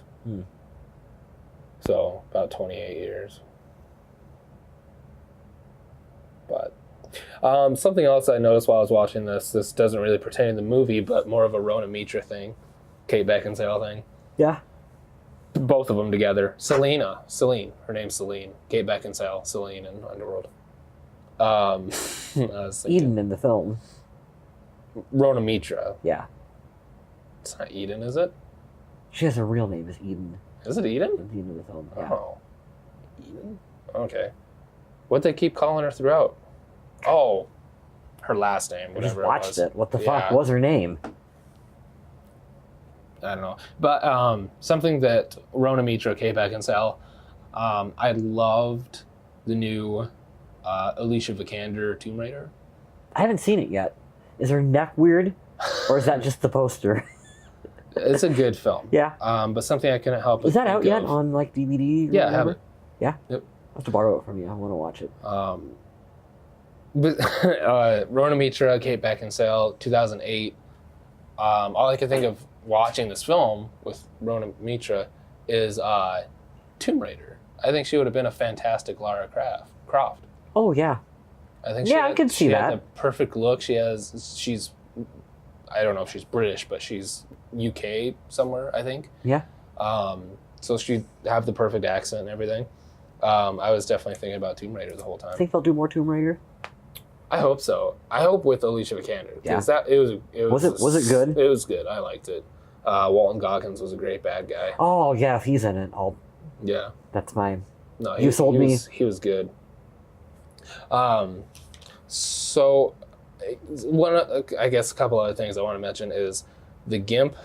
So about 28 years. But something else I noticed while I was watching this doesn't really pertain to the movie, but more of a Rona Mitra thing, Kate Beckinsale thing. Yeah. Both of them together. Celine, her name's Celine. Kate Beckinsale, Celine in Underworld. Eden in the film. Rona Mitra. Yeah. It's not Eden, is it? She has a real name is Eden. Is it Eden? Eden in the film, yeah. Oh. Eden? Okay. What'd they keep calling her throughout? Oh. Her last name, whatever it was. I just watched it. What the fuck was her name? I don't know. But something that Rona Mitra, Kate Beckinsale, I loved the new Alicia Vikander Tomb Raider. I haven't seen it yet. Is her neck weird? Or is that just the poster? It's a good film. Yeah. But something I couldn't help but Is that out yet on like DVD? Yeah, I have it. Yeah? Yep. I'll have to borrow it from you. I want to watch it. But Rona Mitra, Kate Beckinsale, 2008. All I can think of watching this film with Rona Mitra is Tomb Raider. I think she would have been a fantastic Lara Croft. Oh, yeah. I think I can see that. She had the perfect look. She's, I don't know if she's British, but she's UK somewhere, I think. Yeah. So she'd have the perfect accent and everything. I was definitely thinking about Tomb Raider the whole time. Think they'll do more Tomb Raider? I hope so. I hope with Alicia Vikander. Yeah. Was it good? It was good. I liked it. Walton Goggins was a great bad guy. Oh, yeah, if he's in it, Yeah. That's mine. No, you sold me. He was good. So, I guess a couple other things I want to mention is the GIMP.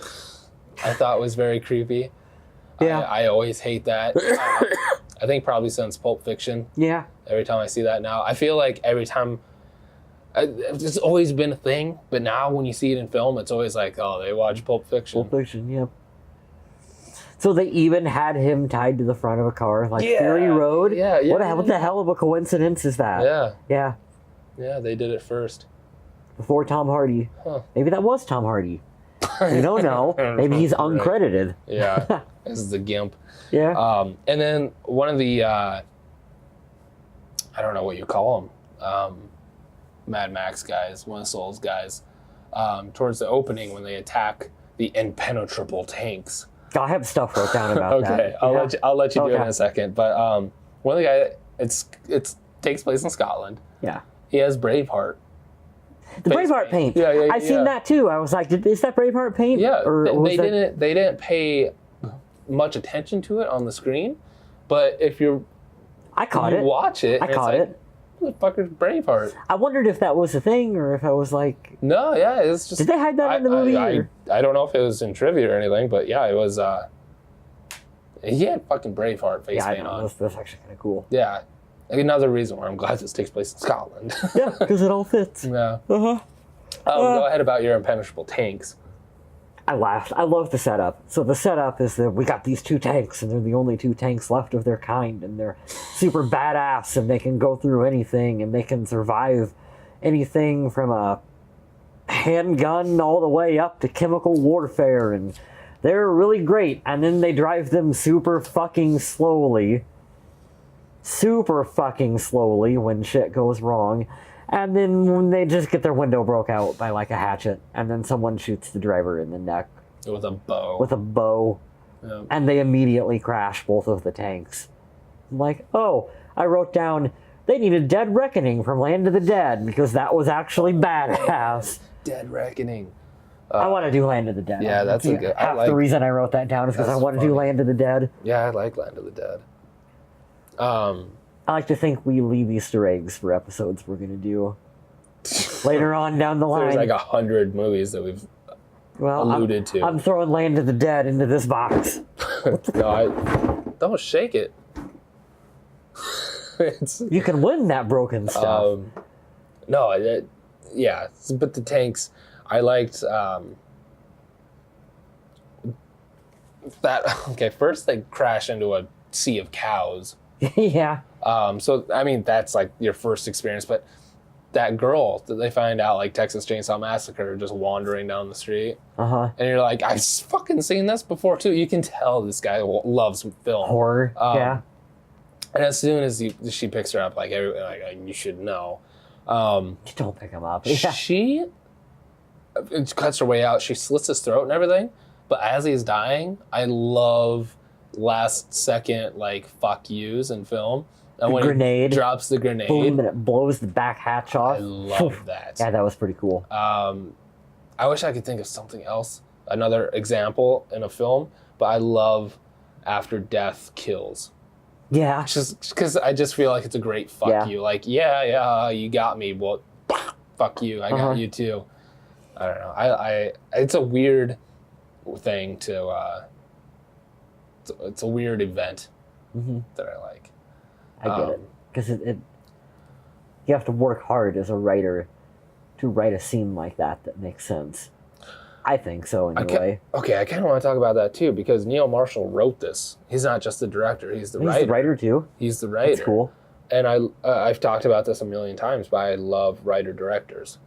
I thought was very creepy. Yeah. I always hate that. I think probably since Pulp Fiction. Yeah. Every time I see that now, I feel like every time. It's always been a thing, but now when you see it in film, it's always like, oh, they watch Pulp Fiction. Pulp Fiction, yeah. So they even had him tied to the front of a car, like Fury Road. Yeah. What the hell of a coincidence is that? Yeah. Yeah. Yeah, they did it first. Before Tom Hardy. Huh. Maybe that was Tom Hardy. You don't know. Maybe he's uncredited. Yeah. This is the GIMP. Yeah. And then one of the, I don't know what you call them, Mad Max guys, one of Soul's guys, towards the opening when they attack the impenetrable tanks. I have stuff wrote down about that. Okay, I'll let you do it in a second. But one of the guys, it takes place in Scotland. Yeah. He has Braveheart. The Braveheart paint. Yeah. I seen that too. I was like, is that Braveheart paint? Yeah. Or they didn't pay much attention to it on the screen, but if you watch it, I caught it. Who the fuck is Braveheart? I wondered if that was a thing or if I was like... No, yeah, it's just... Did they hide that in the movie? I don't know if it was in trivia or anything, but yeah, it was... he had fucking Braveheart face paint on. That's actually kind of cool. Yeah. Another reason why I'm glad this takes place in Scotland. Yeah, because it all fits. Yeah. Uh-huh. Go ahead about your impenetrable tanks. I laughed. I love the setup. So the setup is that we got these 2 tanks, and they're the only 2 tanks left of their kind, and they're super badass, and they can go through anything, and they can survive anything from a handgun all the way up to chemical warfare, and they're really great. And then they drive them super fucking slowly when shit goes wrong. And then when they just get their window broke out by like a hatchet, and then someone shoots the driver in the neck. With a bow. Yeah. And they immediately crash both of the tanks. I'm like, oh, I wrote down, they needed Dead Reckoning from Land of the Dead, because that was actually badass. Dead Reckoning. I want to do Land of the Dead. Yeah, that's a good... Half the reason I wrote that down is because I want to do Land of the Dead. Yeah, I like Land of the Dead. I like to think we leave Easter eggs for episodes we're going to do. later on down the line. There's like 100 movies that we've alluded to. I'm throwing Land of the Dead into this box. No, don't shake it. You can win that broken stuff. No, yeah, but the tanks, I liked that. Okay, first they crash into a sea of cows. Yeah. So I mean that's like your first experience, but that girl that they find out like Texas Chainsaw Massacre just wandering down the street, and you're like, I've fucking seen this before too. You can tell this guy loves film, horror. Yeah. And as soon as she picks her up, like you should know. Don't pick him up. Yeah. She cuts her way out. She slits his throat and everything. But as he's dying, I love last second like fuck yous in film. And when grenade he drops the grenade, boom, and it blows the back hatch off. I love that. Yeah, that was pretty cool. I wish I could think of something else, another example in a film. But I love after death kills. Yeah. Just because I just feel like it's a great fuck you. Like, yeah, you got me. Well, fuck you. I got you too. I don't know. It's a weird thing to. It's a weird event that I like. I get it because you have to work hard as a writer to write a scene like that makes sense. I think so, anyway. Okay, I kind of want to talk about that too, because Neil Marshall wrote this. He's not just the director, he's the writer. He's the writer too? He's the writer. That's cool. And I've talked about this a million times, but I love writer-directors.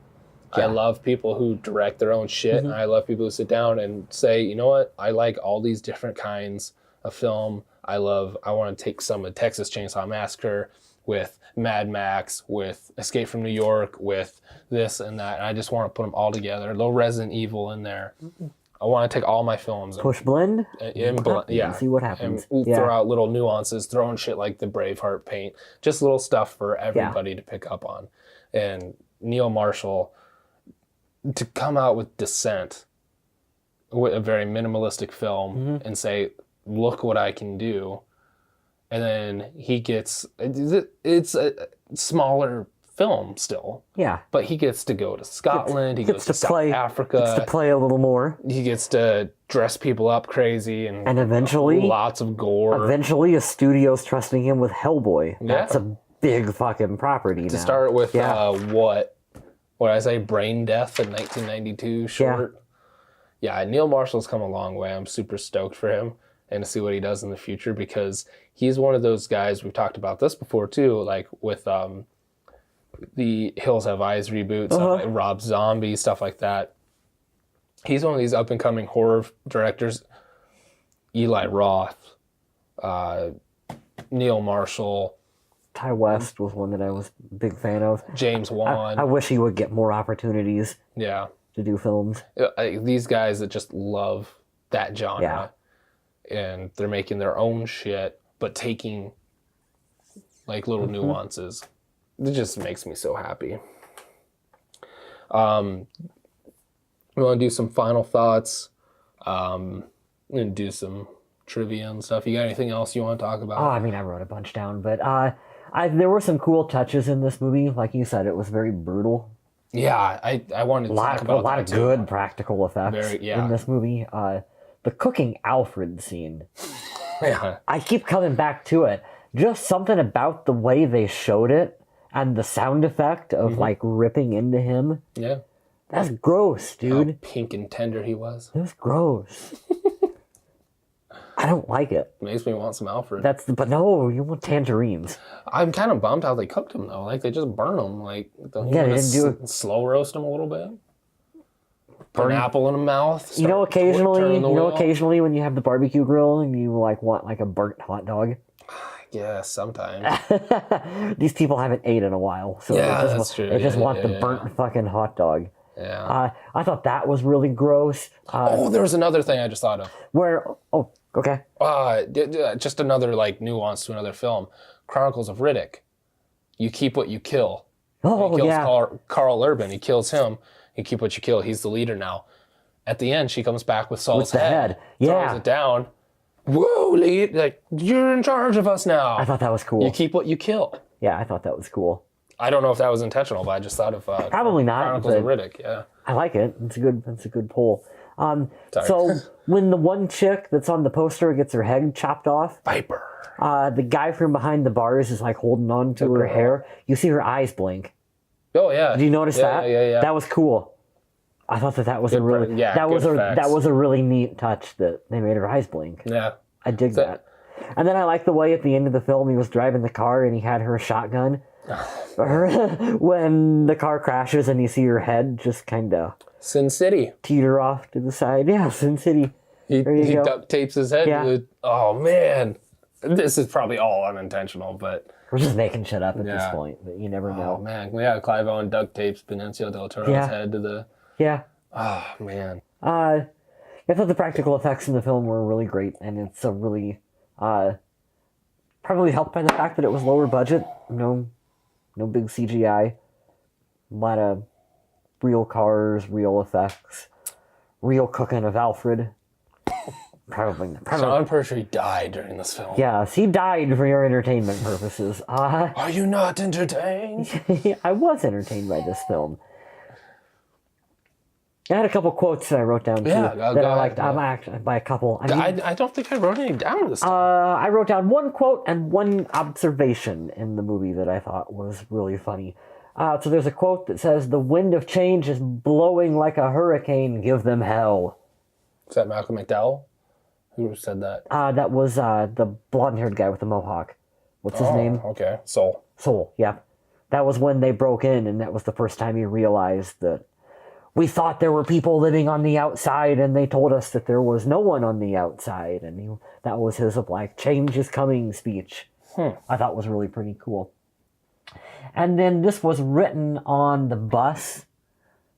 Yeah. I love people who direct their own shit, and I love people who sit down and say, you know what, I like all these different kinds of film. I want to take some of Texas Chainsaw Massacre with Mad Max, with Escape from New York, with this and that, and I just want to put them all together. A little Resident Evil in there. I want to take all my films blend, yeah, see what happens. And throw out little nuances, throwing shit like the Braveheart paint, just little stuff for everybody to pick up on. And Neil Marshall to come out with Descent, with a very minimalistic film, and say, "Look what I can do." And then he gets, it's a smaller film still. Yeah. But he gets to go to Scotland, he goes to South Africa. Gets to play a little more. He gets to dress people up crazy and eventually, lots of gore. Eventually a studio's trusting him with Hellboy. That's a big fucking property now. To start with, what did I say, Brain Death in 1992 short? Yeah, Neil Marshall's come a long way. I'm super stoked for him and to see what he does in the future, because he's one of those guys, we've talked about this before too, like with the Hills Have Eyes reboot, stuff like Rob Zombie, stuff like that. He's one of these up-and-coming horror directors. Eli Roth, Neil Marshall. Ty West was one that I was a big fan of. James Wan. I wish he would get more opportunities to do films. These guys that just love that genre. Yeah. And they're making their own shit, but taking like little nuances. It just makes me so happy. We want to do some final thoughts, and do some trivia and stuff. You got anything else you want to talk about? Oh, I mean, I wrote a bunch down, but there were some cool touches in this movie. Like you said, it was very brutal. Yeah, I wanted to talk about a lot of good practical effects in this movie. The cooking Alfred scene. Yeah. I keep coming back to it. Just something about the way they showed it and the sound effect of like ripping into him. Yeah. That's gross, dude. How pink and tender he was. It was gross. I don't like it. Makes me want some Alfred. But no, you want tangerines. I'm kind of bummed how they cooked him though. Like they just burn them. Like don't you want to slow roast him a little bit? Put an apple in the mouth. Occasionally when you have the barbecue grill and you like want like a burnt hot dog. Yeah, sometimes. These people haven't ate in a while, so that's true. They just want the burnt fucking hot dog. Yeah. I thought that was really gross. There was another thing I just thought of. Okay. Just another like nuance to another film. Chronicles of Riddick. You keep what you kill. Oh, he kills Carl Urban. He kills him. You keep what you kill. He's the leader now. At the end, she comes back with Saul's head. Throws it down. Whoa, lead! Like, you're in charge of us now. I thought that was cool. You keep what you kill. Yeah, I thought that was cool. I don't know if that was intentional, but I just thought of probably not. Chronicles of Riddick. Yeah, I like it. It's a good pull. So when the one chick that's on the poster gets her head chopped off, Viper. The guy from behind the bars is like holding on to her hair. You see her eyes blink. Oh yeah. Did you notice that? Yeah. That was cool. I thought that was That was a really neat touch that they made her eyes blink. Yeah. I dig that. And then I like the way at the end of the film he was driving the car and he had her shotgun. When the car crashes and you see her head just kind of Sin City teeter off to the side. Yeah, Sin City. He duct tapes his head. Yeah. Oh man, this is probably all unintentional, but we're just making shit up at this point. But you never know. Oh man, yeah. Clive Owen duct tapes Benicio del Toro's head to the. Yeah. Oh man. I thought the practical effects in the film were really great, and it's a really probably helped by the fact that it was lower budget. No big CGI. A lot of real cars, real effects, real cooking of Alfred. Probably. Sean Pertwee died during this film. Yes, he died for your entertainment purposes. Are you not entertained? I was entertained by this film. I had a couple quotes that I wrote down too that I liked. I'm actually by a couple. I don't think I wrote any down this time. I wrote down one quote and one observation in the movie that I thought was really funny. So there's a quote that says, "The wind of change is blowing like a hurricane. Give them hell." Is that Malcolm McDowell? Who said that? That was the blonde-haired guy with the mohawk. What's his name? Okay, Soul. Soul. Yep. That was when they broke in, and that was the first time he realized that. We thought there were people living on the outside, and they told us that there was no one on the outside. And that was his change is coming speech. I thought was really pretty cool. And then this was written on the bus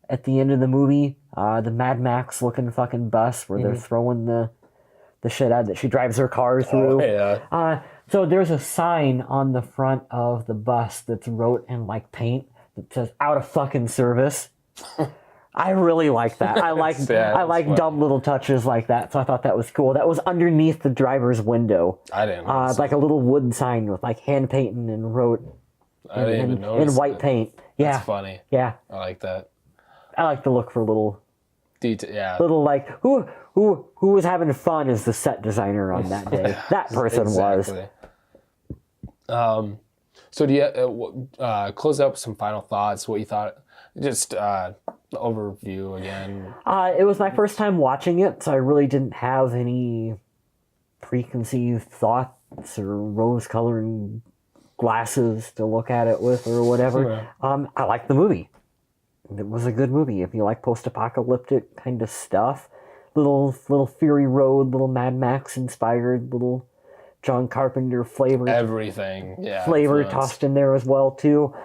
at the end of the movie, the Mad Max looking fucking bus where they're throwing the shit out that she drives her car through. Oh, yeah. So there's a sign on the front of the bus that's wrote in paint that says "out of fucking service." I really like that. I like dumb little touches like that, so I thought that was cool. That was underneath the driver's window. I didn't know. Like a little wood sign with hand painting and wrote in white paint. Yeah. That's funny. Yeah. I like that. I like to look for little detail. Yeah. Little who was having fun as the set designer on that day. That person was. So do you close up with some final thoughts? What you thought? Just overview again. It was my first time watching it, so I really didn't have any preconceived thoughts or rose-colored glasses to look at it with or whatever. Yeah. I liked the movie. It was a good movie. If you like post-apocalyptic kind of stuff, little Fury Road, little Mad Max inspired, little John Carpenter flavor. Everything, yeah. Flavor tossed in there as well too.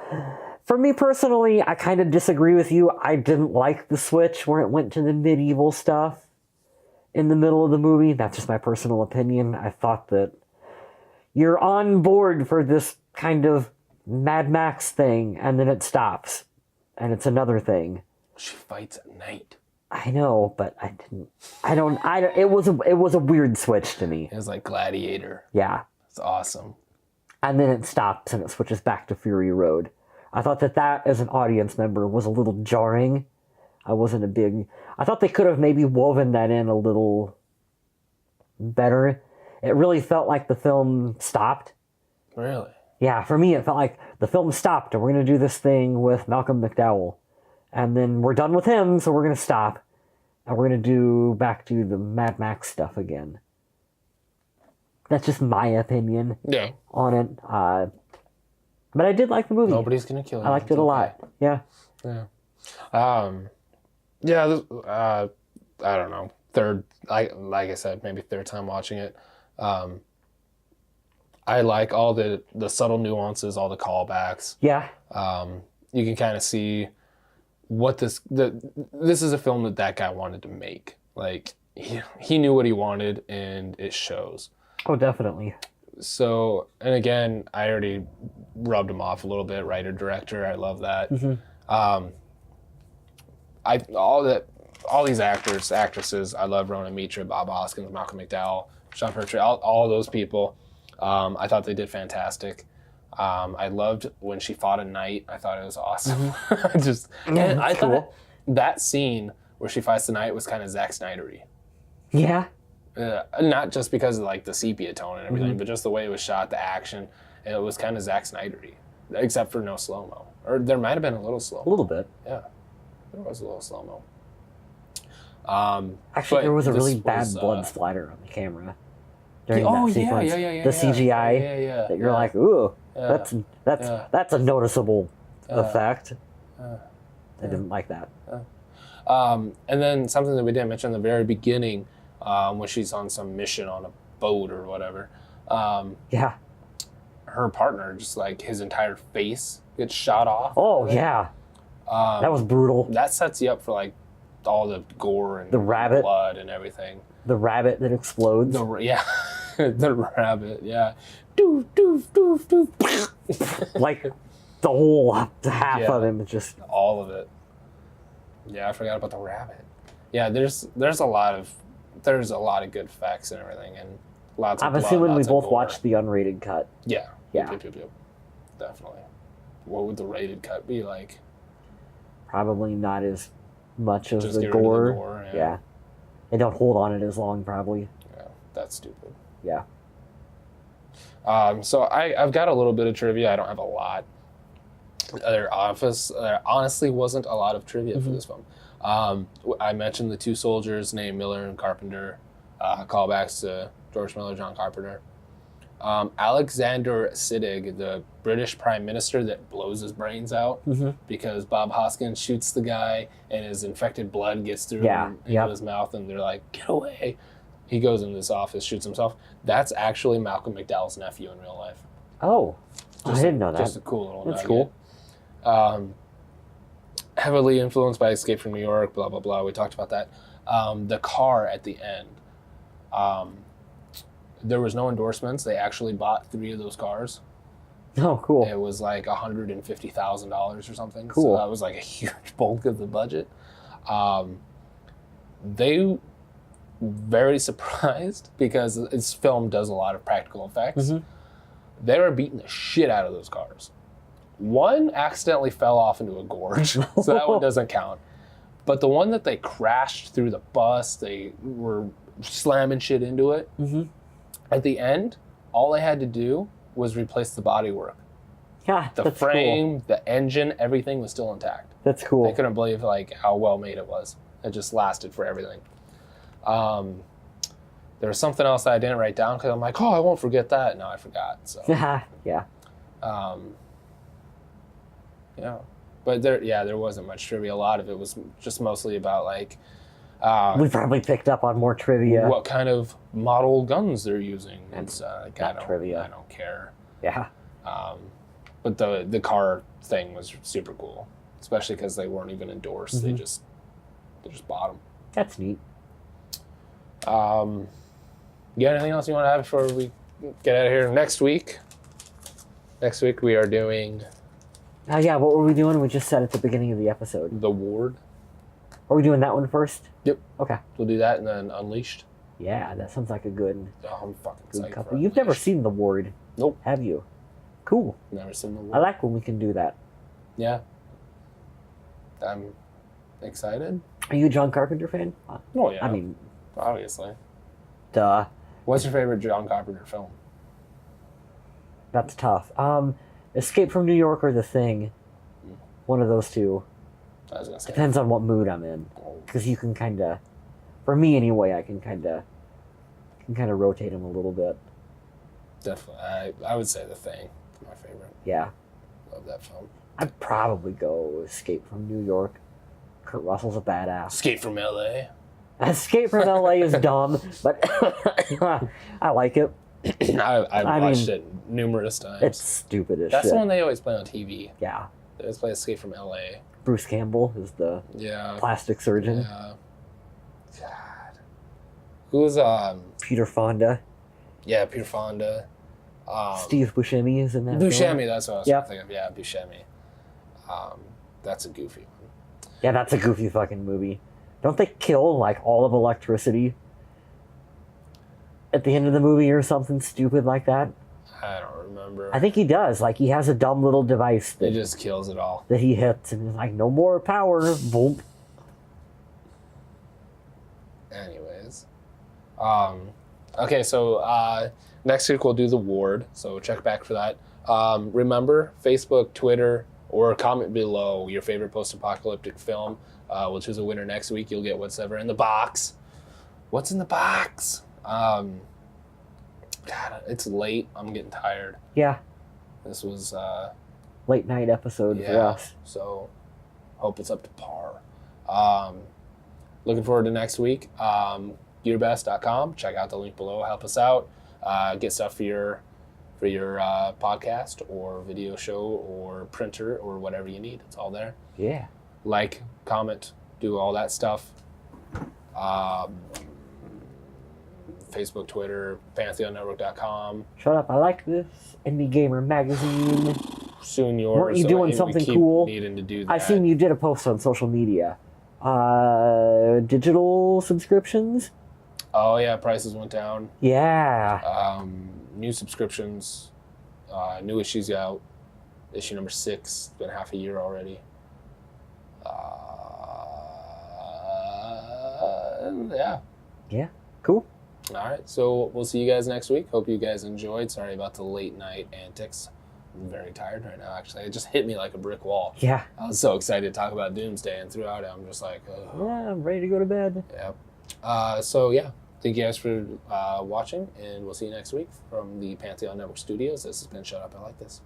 For me personally, I kind of disagree with you. I didn't like the switch where it went to the medieval stuff in the middle of the movie. That's just my personal opinion. I thought that you're on board for this kind of Mad Max thing, and then it stops, and it's another thing. She fights at night. I know, but it was a weird switch to me. It was like Gladiator. Yeah. It's awesome. And then it stops and it switches back to Fury Road. I thought that as an audience member was a little jarring. I thought they could have maybe woven that in a little better. It really felt like the film stopped. Really? Yeah, for me it felt like the film stopped and we're going to do this thing with Malcolm McDowell. And then we're done with him, so we're going to stop. And we're going to do back to the Mad Max stuff again. That's just my opinion on it. But I did like the movie. Nobody's going to kill you. I liked it a lot. Yeah. Yeah. I don't know. Like I said, maybe third time watching it. I like all the subtle nuances, all the callbacks. Yeah. You can kind of see what this is a film that guy wanted to make. Like he knew what he wanted, and it shows. Oh, definitely. So, and again, I already rubbed him off a little bit. Writer, director, I love that. Mm-hmm. All these actors, actresses, I love Rona Mitra, Bob Hoskins, Malcolm McDowell, Sean Pertwee, all those people. I thought they did fantastic. I loved when she fought a knight. I thought it was awesome. I cool. thought that scene where she fights the knight was kind of Zack Snyder-y. Yeah. Not just because of like the sepia tone and everything, but just the way it was shot, the action, and it was kind of Zack Snyder-y, except for no slow-mo. Or there might have been a little slow-mo. A little bit. Yeah, there was a little slow-mo. Actually, there was a really bad blood splatter on the camera during that sequence. The CGI that you're like, ooh, that's a noticeable effect. I didn't like that. And then something that we didn't mention in the very beginning, when she's on some mission on a boat or whatever. Her partner, just like his entire face gets shot off. Oh yeah, that was brutal. That sets you up for like all the gore and the rabbit blood and everything. The rabbit that explodes. The rabbit. Yeah. Doof doof doof doof. Like the whole half of him is just all of it. Yeah, I forgot about the rabbit. Yeah, there's a lot of good effects and everything, and lots of I'm blood, assuming we lots of both gore. watched the unrated cut. Yeah. Yeah. Yep. Definitely. What would the rated cut be like? Probably not as much as Just the get rid of gore. the gore, Yeah. They don't hold on it as long, probably. Yeah, that's stupid. Yeah. So I've got a little bit of trivia. I don't have a lot. There honestly wasn't a lot of trivia for this film. I mentioned the two soldiers named Miller and Carpenter, callbacks to George Miller, John Carpenter. Alexander Siddig, the British Prime Minister that blows his brains out because Bob Hoskins shoots the guy and his infected blood gets through into his mouth, and they're like, get away. He goes in this office, shoots himself. That's actually Malcolm McDowell's nephew in real life. Oh, I didn't know that. Just a cool little That's nugget. cool. Heavily influenced by Escape from New York, blah, blah, blah. We talked about that. The car at the end. There was no endorsements. They actually bought 3 of those cars. Oh, cool. It was like $150,000 or something. Cool. So that was like a huge bulk of the budget. They very surprised because this film does a lot of practical effects. They were beating the shit out of those cars. One accidentally fell off into a gorge, so that one doesn't count. But the one that they crashed through the bus, they were slamming shit into it. At the end, all they had to do was replace the bodywork. Yeah, the frame, the engine, everything was still intact. That's cool. They couldn't believe like how well made it was. It just lasted for everything. There was something else that I didn't write down because I'm like, oh, I won't forget that. No, I forgot. So yeah. But there wasn't much trivia. A lot of it was just mostly about like we probably picked up on more trivia. What kind of model guns they're using? It's trivia. I don't care. Yeah. But the car thing was super cool, especially because they weren't even endorsed. They just bought them. That's neat. You got anything else you want to have before we get out of here? Next week we are doing. Yeah, what were we doing? We just said at the beginning of the episode. The Ward. Are we doing that one first? Yep. Okay. We'll do that and then Unleashed. Yeah, that sounds like a good. I'm fucking good psyched couple. for You've never Unleashed. seen The Ward? Nope. Have you? Cool. Never seen The Ward. I like when we can do that. Yeah. I'm excited. Are you a John Carpenter fan? Oh yeah. I mean, obviously. Duh. What's your favorite John Carpenter film? That's tough. Escape from New York or The Thing. One of those two. I was gonna say. Depends on what mood I'm in. Because you can kind of, for me anyway, I can kind of rotate them a little bit. Definitely. I would say The Thing. My favorite. Yeah. Love that film. I'd probably go Escape from New York. Kurt Russell's a badass. Escape from L.A. Escape from LA is dumb, but I like it. I've watched it numerous times. It's stupid as shit. That's the one they always play on TV. Yeah. They always play Escape from L.A. Bruce Campbell is the plastic surgeon. Yeah. God. Who's Peter Fonda. Yeah, Peter Fonda. Steve Buscemi is in that. Buscemi, that's what I was trying to think of. Yeah, Buscemi. That's a goofy one. Yeah, that's a goofy fucking movie. Don't they kill like all of electricity at the end of the movie or something stupid like that? I don't remember. I think he does. Like, he has a dumb little device It just kills it all. that he hits, and he's like, no more power. Boom. Anyways. Okay, so next week we'll do the ward, so check back for that. Remember, Facebook, Twitter, or comment below your favorite post-apocalyptic film. We'll choose a winner next week. You'll get whatever in the box. What's in the box? God, it's late. I'm getting tired. Yeah. This was late night episode for us. So hope it's up to par. Looking forward to next week. Gearbest.com. Check out the link below. Help us out. Get stuff for your podcast or video show or printer or whatever you need. It's all there. Yeah. Like, comment, do all that stuff. Facebook, Twitter, PantheonNetwork.com. Shut up! I like this Indie Gamer magazine. Soon yours. Weren't you doing something cool? Needing to do that. I seen you did a post on social media. Digital subscriptions. Oh yeah, prices went down. Yeah. New subscriptions. New issues out. Issue number 6. It's been half a year already. Yeah. Yeah. Cool. All right. So we'll see you guys next week. Hope you guys enjoyed. Sorry about the late night antics. I'm very tired right now, actually. It just hit me like a brick wall. Yeah. I was so excited to talk about Doomsday, and throughout it, I'm just like, ugh. Yeah, I'm ready to go to bed. Yep. So, yeah. Thank you guys for watching, and we'll see you next week from the Pantheon Network Studios. This has been Shut Up, I Like This.